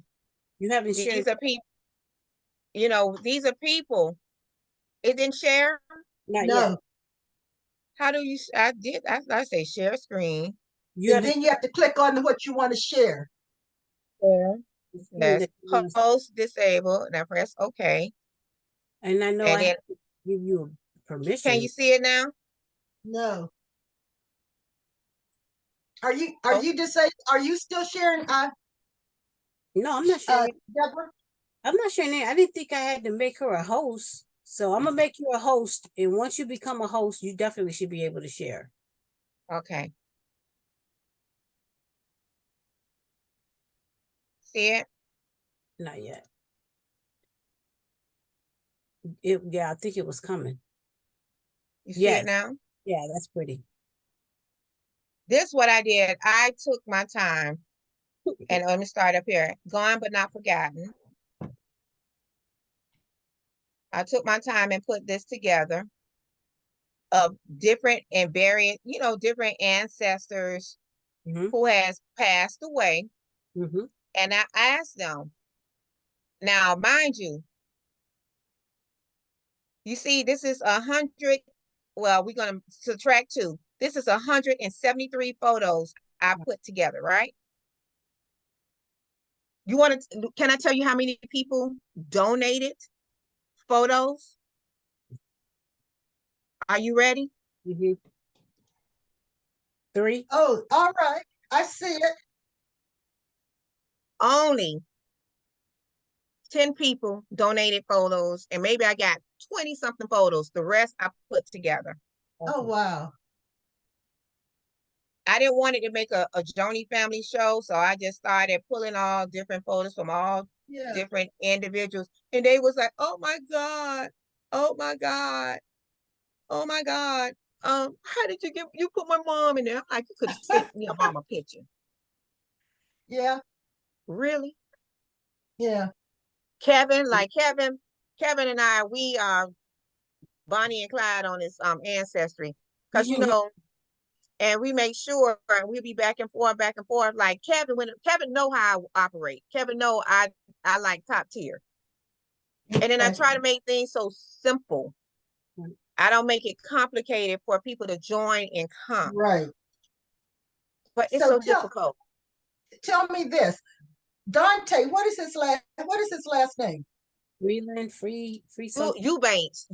You haven't shared. These are people, these are people. It didn't share? Not No. yet. How do you, I say share screen. And then you have to click on what you want to share. Yeah. Yes. Post disable, and I press OK. And I know I have to give you permission. Can you see it now? No. Are you disabled? Are you still sharing? No, I'm not sharing. Deborah? I'm not sharing it. I didn't think I had to make her a host. So I'm gonna make you a host. And once you become a host, you definitely should be able to share. Okay. See it? Not yet. Yeah, I think it was coming. You see it now? Yeah, that's pretty. This is what I did. I took my time. And let me start up here. Gone But Not Forgotten. I took my time and put this together of different and variant, different ancestors who has passed away. And I asked them, now, mind you, you see, this is 100. Well, we're going to subtract 2. This is 173 photos I put together, right? You want to, can I tell you how many people donated photos? Are you ready? 3. Oh, all right. I see it. Only 10 people donated photos, and maybe I got 20 something photos. The rest I put together. Oh, wow. I didn't want it to make a Joni family show, so I just started pulling all different photos from all different individuals, and they was like, "Oh my God, oh my God, oh my God, how did you put my mom in there?" I'm like, "You could have sent me a mama picture." Yeah. Really? Yeah. Kevin and I, we are Bonnie and Clyde on his ancestry, because and we make sure we'll be back and forth. Like Kevin, when Kevin know how I operate, Kevin know I like top tier, and then I try to make things so simple. I don't make it complicated for people to join and come. Right. But it's so difficult. Tell me this, Dante. What is his last name? Freeland, free something. Eubanks.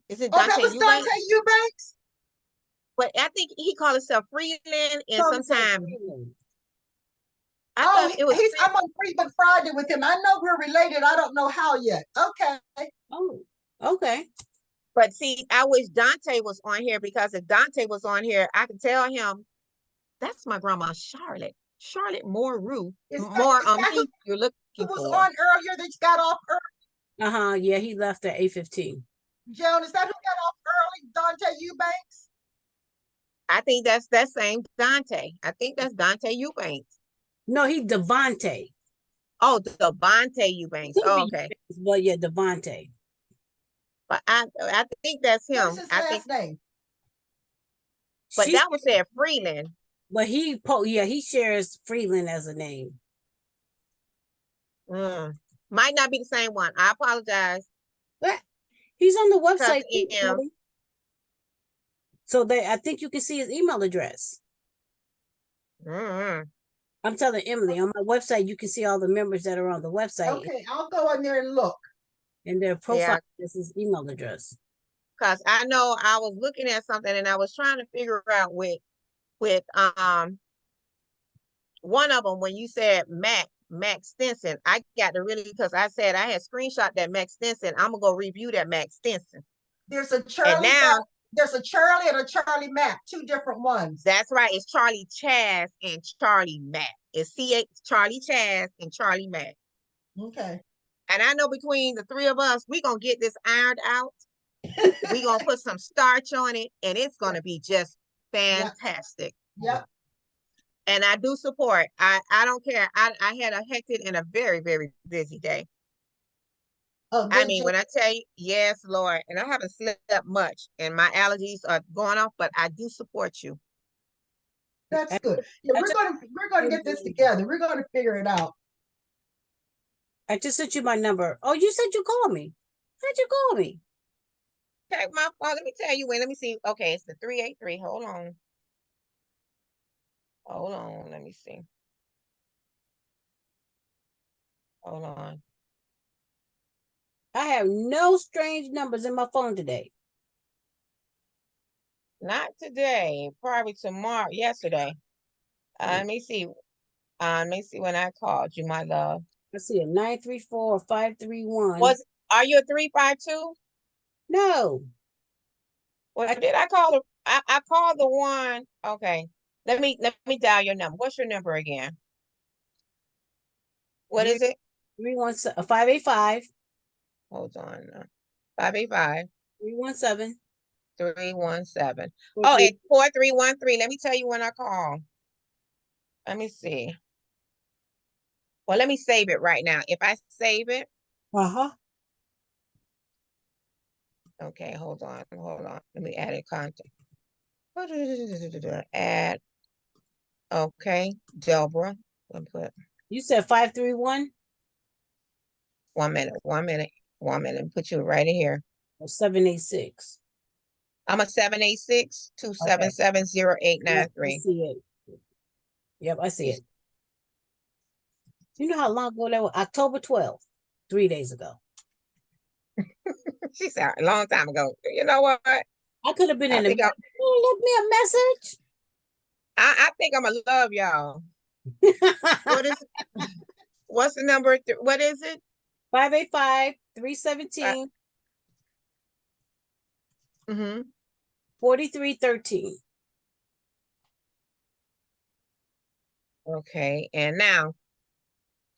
Is it Oh, Dante that was Eubanks? Dante Eubanks. But I think he called himself Freeland, and sometimes I thought it was. I'm on Freeman Friday with him. I know we're related. I don't know how yet. Okay. Oh, okay. But see, I wish Dante was on here, because if Dante was on here, I could tell him that's my grandma Charlotte Moreau. You're looking who was for. on earlier that got off early? Yeah, he left at 8:15. Joan, is that who got off early? Dante Eubanks? I think that's that same Dante. I think that's Dante Eubanks. No, he Devontae. Oh, Devontae Eubanks. Oh, okay. Well, yeah, Devontae. But I think that's him. What's his last name? But that was said Freeland. But he shares Freeland as a name. Might not be the same one. I apologize. But he's on the website. So I think you can see his email address. I'm telling Emily, on my website, you can see all the members that are on the website. Okay, I'll go in there and look. And their profile is his email address. Because I know I was looking at something and I was trying to figure out with one of them, when you said Max Stinson, I got to really, because I said I had screenshot that Max Stinson. I'm gonna go review that Max Stinson. There's a Charlie. There's a Charlie and a Charlie Mack, two different ones. That's right. It's Charlie Chaz and Charlie Mack. It's Charlie Chaz and Charlie Mack. Okay. And I know between the three of us, we're gonna get this ironed out. We're gonna put some starch on it, and it's gonna be just fantastic. Yep. And I do support. I don't care. I had a hectic and a very, very busy day. Oh, I mean, when I tell you, yes, Lord, and I haven't slept much, and my allergies are going off, but I do support you. That's good. Yeah, we're gonna get this together. We're gonna figure it out. I just sent you my number. Oh, you said you called me. How'd you call me? Okay, my phone. Let me tell you when. Let me see. Okay, it's the 383. Hold on. Let me see. Hold on. I have no strange numbers in my phone today. Not today. Probably tomorrow. Yesterday. Let me see. Let me see when I called you, my love. I see a 934-531. Are you a 352? No. Well, did I call? I called the one. Okay. Let me dial your number. What's your number again? What is it? 585. Hold on. 585. 317. 317. Oh, it's 4313. Let me tell you when I call. Let me see. Well, let me save it right now. If I save it. Okay, hold on. Let me add a contact. Add. Okay, Delbra. You said 531? 1 minute. Put you right in here. 786. I'm a 786-277-0893. I see it. Yep, I see it. You know how long ago that was? October 12th, 3 days ago. She said a long time ago. You know what? I could have been in the left me a message. I think I'm gonna love y'all. What's the number? What is it? 585-317. 4313. Okay, and now,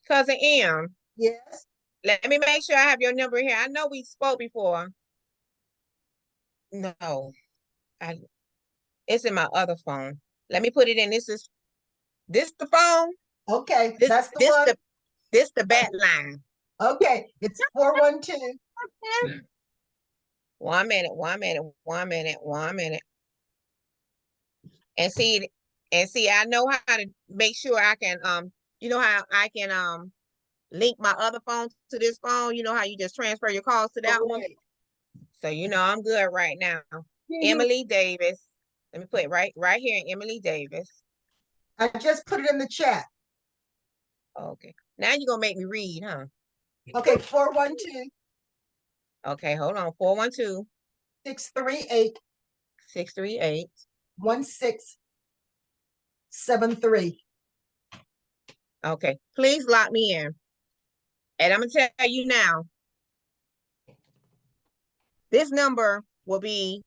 cousin M, Yes. let me make sure I have your number here. I know we spoke before. No, it's in my other phone. Let me put it in. This the phone. Okay, This that's the this one. the bat line. Okay, it's 412. 1 minute, 1 minute, 1 minute, 1 minute. And see, I know how to make sure I can, you know how I can link my other phone to this phone. You know how you just transfer your calls to that one. So you know I'm good right now. Emily Davis. Let me put it right here, Emily Davis. I just put it in the chat. Okay. Now you're gonna make me read, huh? Okay, 412. Okay, hold on. 412 638 638 1673. Okay. Please lock me in. And I'm gonna tell you now, this number will be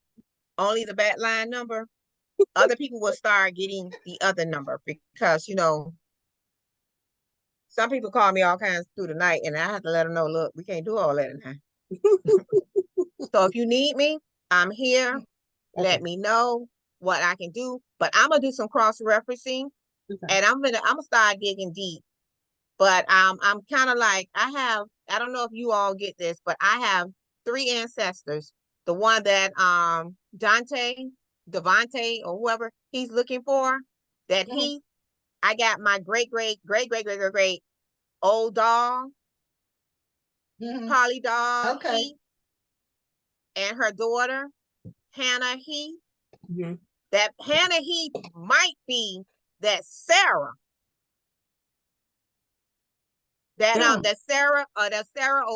only the back line number. Other people will start getting the other number because, you know, some people call me all kinds through the night and I have to let them know, look, we can't do all that now. So if you need me, I'm here. Okay. Let me know what I can do. But I'm gonna do some cross-referencing and I'm gonna start digging deep. But I'm kind of like, I don't know if you all get this, but I have 3 ancestors. The one that Devontae or whoever he's looking for, that I got my great old dog, Polly dog, Okay. and her daughter, Hannah Heath. Mhm. That Hannah Heath might be that Sarah. That Sarah or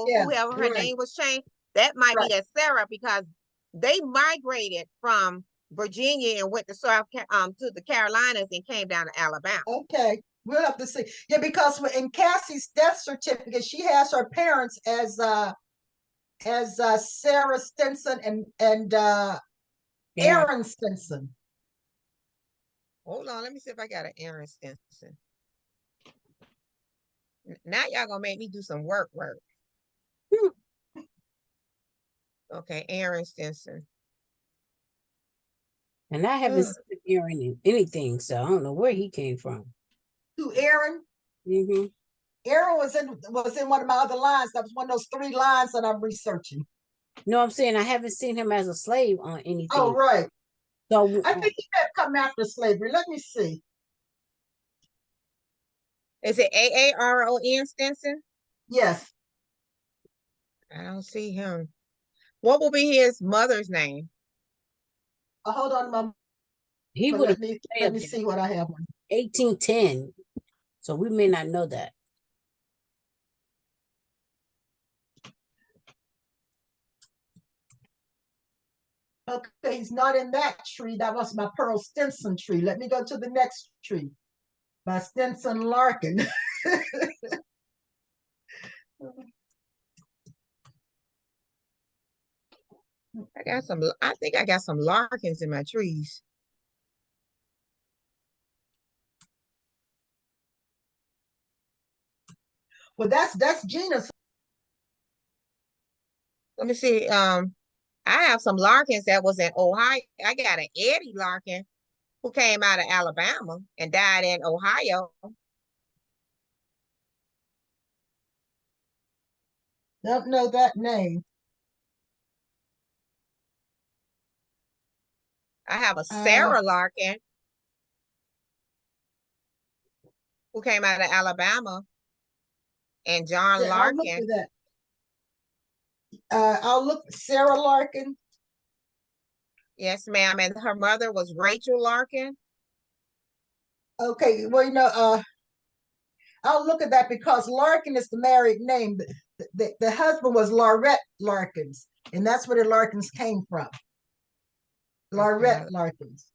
Yeah, whoever her right. name was changed, that might be that Sarah because they migrated from Virginia and went to to the Carolinas and came down to Alabama. Okay, we'll have to see. Yeah, because in Cassie's death certificate, she has her parents as Sarah Stinson and Aaron Stinson. Hold on, let me see if I got an Aaron Stinson. Now y'all gonna make me do some work. Okay, Aaron Stinson. And I haven't seen Aaron anything, so I don't know where he came from. Who, Aaron? Mm-hmm. Aaron was in one of my other lines. That was one of those 3 lines that I'm researching. No, I'm saying I haven't seen him as a slave on anything. Oh, right. So I think he had come after slavery. Let me see. Is it Aaron Stinson? Yes. I don't see him. What will be his mother's name? Hold on, Mom. he would have let me see what I have on. 1810. So we may not know that. Okay, he's not in that tree. That was my Pearl Stinson tree. Let me go to the next tree. By Stinson Larkin. I think I got some Larkins in my trees. Well, that's Gina's. Let me see. I have some Larkins that was in Ohio. I got an Eddie Larkin who came out of Alabama and died in Ohio. Don't know that name. I have a Sarah Larkin who came out of Alabama, and John Larkin. I'll look for that. I'll look Sarah Larkin. Yes, ma'am. And her mother was Rachel Larkin. Okay, well, you know, I'll look at that because Larkin is the married name. The husband was Laurette Larkins, and that's where the Larkins came from. Laurette Larkins.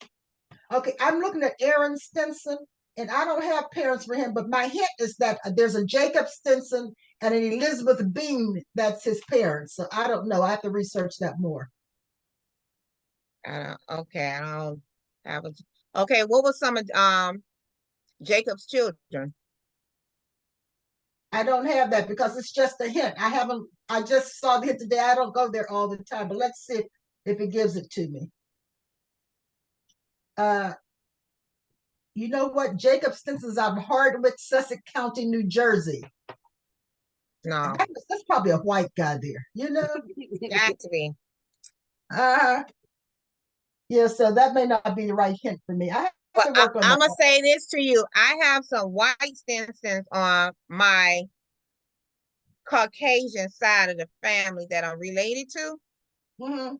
Okay, I'm looking at Aaron Stinson, and I don't have parents for him, but my hint is that there's a Jacob Stinson and an Elizabeth Bean that's his parents. So I don't know. I have to research that more. I don't have a. Okay, what was some of Jacob's children. I don't have that because it's just a hint. I just saw the hint today. I don't go there all the time, but let's see if it gives it to me. You know what? Jacob Stinson's out of Hardwick, Sussex County, New Jersey. No. That's probably a white guy there, you know? Got to be. Yeah, so that may not be the right hint for me. I have to work on I'm that. gonna say this to you. I have some white Stinsons on my Caucasian side of the family that I'm related to. Mm-hmm.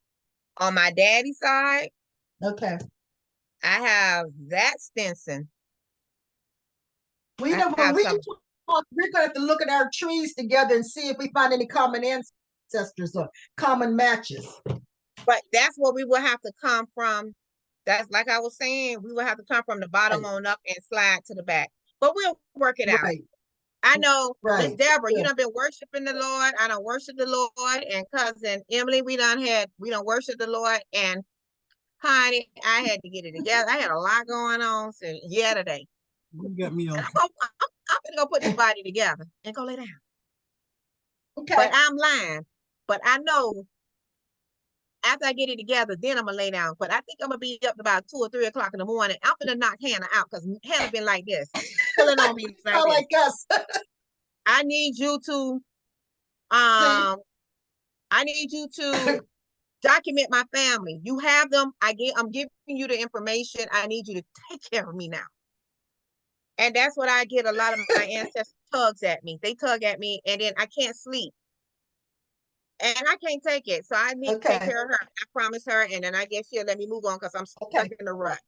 On my daddy's side, Okay. I have that Stinson. Well, you know, when we talk, we're going to have to look at our trees together and see if we find any common ancestors or common matches. But that's where we will have to come from. That's like I was saying, we will have to come from the bottom on up and slide to the back. But we'll work it out. I know, Miss Deborah, you done been worshiping the Lord. I done worship the Lord, and cousin Emily, we done worship the Lord. And honey, I had to get it together. I had a lot going on since yesterday. You got me on. I'm gonna go put this body together and go lay down. Okay. But I'm lying. But I know after I get it together, then I'm gonna lay down. But I think I'm gonna be up about 2 or 3 o'clock in the morning. I'm gonna knock Hannah out because Hannah been like this, pulling on me like us. I need you to, I need you to document my family. You have them. I'm giving you the information. I need you to take care of me now. And that's what I get. A lot of my ancestors tugs at me. They tug at me, and then I can't sleep. And I can't take it. So I need to take care of her. I promise her. And then I guess she'll let me move on because I'm stuck in the rut.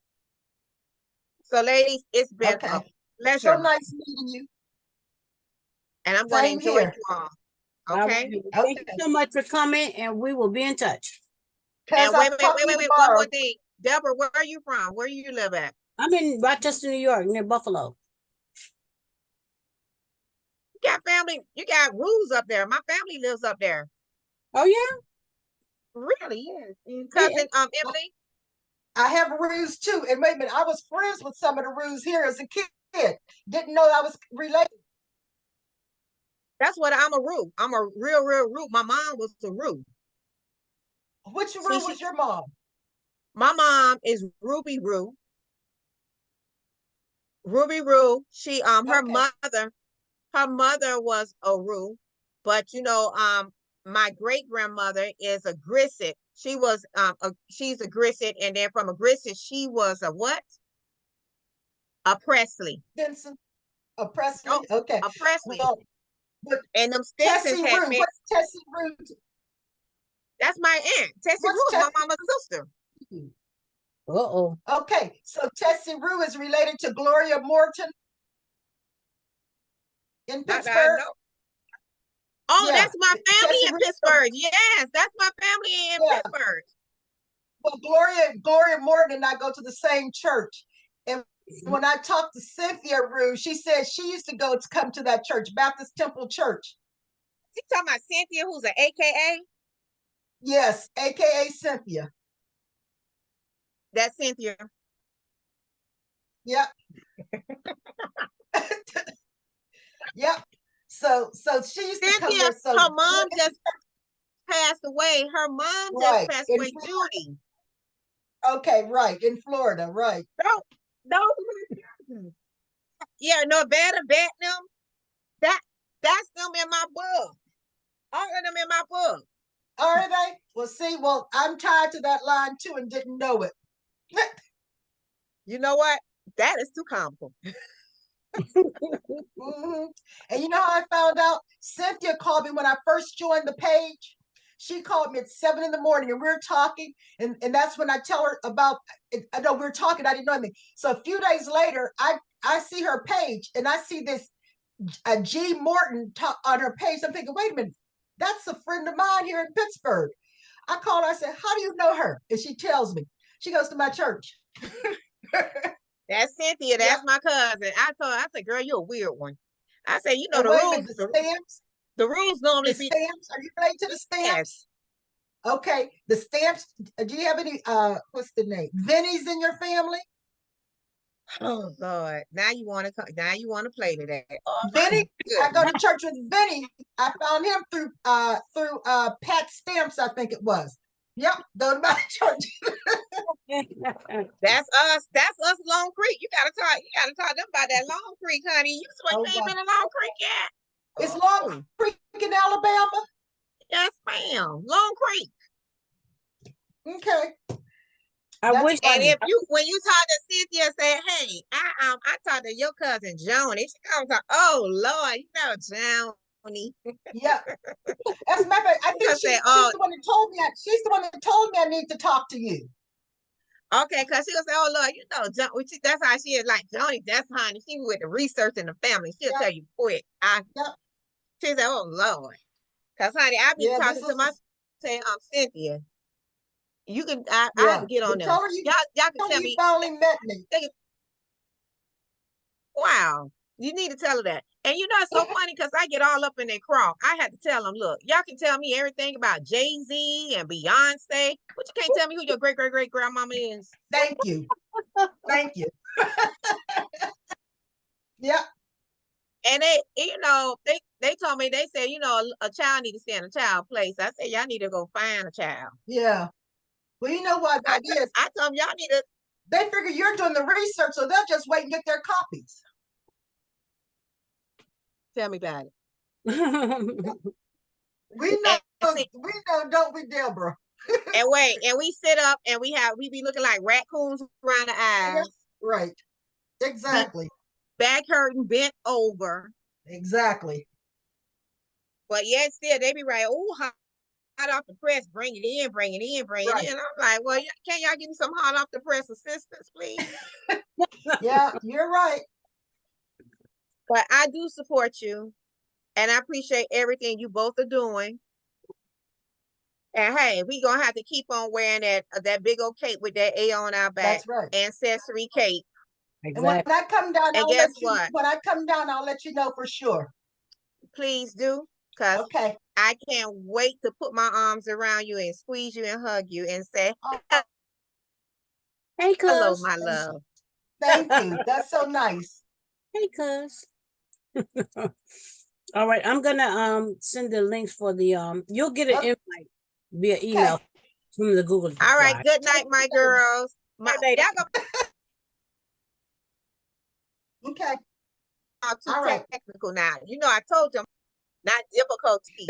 So ladies, it's been a pleasure. So nice meeting you. And I'm going to enjoy you all. Okay? Thank you so much for coming, and we will be in touch. And wait, one more thing. Deborah, where are you from? Where do you live at? I'm in Rochester, New York, near Buffalo. You got family, you got rules up there. My family lives up there. Oh, yeah? Really? Yes. Cousin Emily? I have Ruse too. And wait a minute, I was friends with some of the Ruse here as a kid. Didn't know I was related. That's what I'm a Rue. I'm a real Rue. My mom was a Rue. Which Rue was your mom? My mom is Ruby Rue. Ruby Rue. She her mother was a Rue, but you know, my great grandmother is a Grisset. She was she's a Grisset, and then from a Grisset, she was a what? A Presley. Stinson. A Presley. Oh, okay. A Presley. Well, and them Stinsons had met. What's Tessie Rue? That's my aunt. Tessie Rue is my mama's sister. Uh-oh. Okay, so Tessie Rue is related to Gloria Morton in Pittsburgh. Oh, yeah. That's my family in Pittsburgh. Yes, that's my family in Pittsburgh. Well, Gloria Morton and I go to the same church. And when I talked to Cynthia Rue, she said she used to come to that church, Baptist Temple Church. You talking about Cynthia, who's an AKA? Yes, AKA Cynthia. That's Cynthia. Yep. Yep. So she used to come there. So her mom just passed away. Her mom just passed away, Judy. Okay, right. In Florida, right. No. Yeah, Nevada, Vietnam. That's them in my book. All of them in my book. Are they? Well, see, I'm tied to that line too and didn't know it. You know what? That is too comical. Mm-hmm. And you know how I found out? Cynthia called me when I first joined the page. She called me at 7 in the morning and we were talking. And that's when I tell her about it. I know we were talking. I didn't know anything. So a few days later, I see her page and I see this G. Morton on her page. I'm thinking, wait a minute, that's a friend of mine here in Pittsburgh. I called her. I said, how do you know her? And she tells me. She goes to my church. That's Cynthia. That's my cousin. I said, girl, you're a weird one. I said, you know, the rules. The stamps. The rules normally the stamps. Are you related to the stamps? Yes. Okay. The stamps. Do you have any what's the name? Vinnies in your family? Oh Lord, now you want to play today. Oh my Benny, I go goodness. to church with Benny. I found him through Pat Stamps, I think it was. Yep, go to my church. That's us. That's us, Long Creek. You gotta talk to them about that Long Creek, honey. You ain't been in Long Creek yet. It's Long Creek in Alabama. Yes, ma'am. Long Creek. Okay. I wish. And if when you talk to Cynthia, say, hey, I talked to your cousin Joni. She comes to, oh Lord, you know Joni. Yeah. As a matter of fact, I think she's the one that told me. She's the one that told me I need to talk to you. Okay, because she was say, oh Lord, you know, that's how she is like Joni. That's honey. She with the research in the family. She'll tell you quick. She said, oh Lord. Because honey, I be talking to my Cynthia. You can I have to get on them. Y'all can tell me. Finally met me. Wow. You need to tell her that. And you know, it's so funny because I get all up in their crawl. I had to tell them, look, y'all can tell me everything about Jay-Z and Beyonce, but you can't tell me who your great-great-great-grandmama is. Thank you. Thank you. Yeah. And they, you know, they told me, they said, you know, a child need to stay in a child place. I said, y'all need to go find a child. Yeah. Well, you know what that is. I told them, y'all need to. They figure you're doing the research, so they'll just wait and get their copies. Tell me about it. We know, don't we, Deborah? And wait, and we sit up and we be looking like raccoons around the eyes. Right. Exactly. Back hurting, bent over. Exactly. But yet still, they be right, oh, hot off the press, bring it in, bring it in, bring it in. I'm like, well, can y'all give me some hot off the press assistance, please? Yeah, you're right. But I do support you, and I appreciate everything you both are doing. And hey, we gonna have to keep on wearing that big old cape with that A on our back. That's right. Ancestry cape. Exactly. And when I come down, when I come down, I'll let you know for sure. Please do, because I can't wait to put my arms around you and squeeze you and hug you and say, hey, cuz. Hello, my love. Thank you. That's so nice. Hey, cuz. All right, I'm gonna send the links for the you'll get an invite via email from the Google Drive. All right, good night, my girls. Okay. All right. Technical now. You know, I told them not difficulty.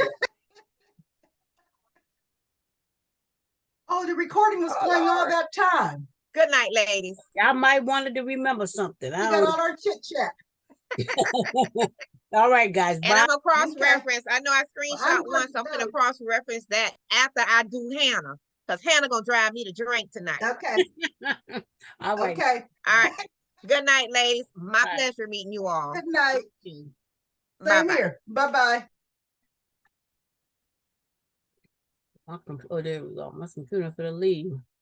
Oh, the recording was playing all that time. Good night, ladies. I might wanted to remember something. We got all our chit chat. All right, guys. And I'm gonna cross-reference. I know I screenshot once. I'm gonna cross-reference that after I do Hannah, because Hannah gonna drive me to drink tonight. Okay. All right. Okay. All right. Good night, ladies. My pleasure meeting you all. Good night. Same here. Bye-bye. Oh, there we go. My computer for the leave.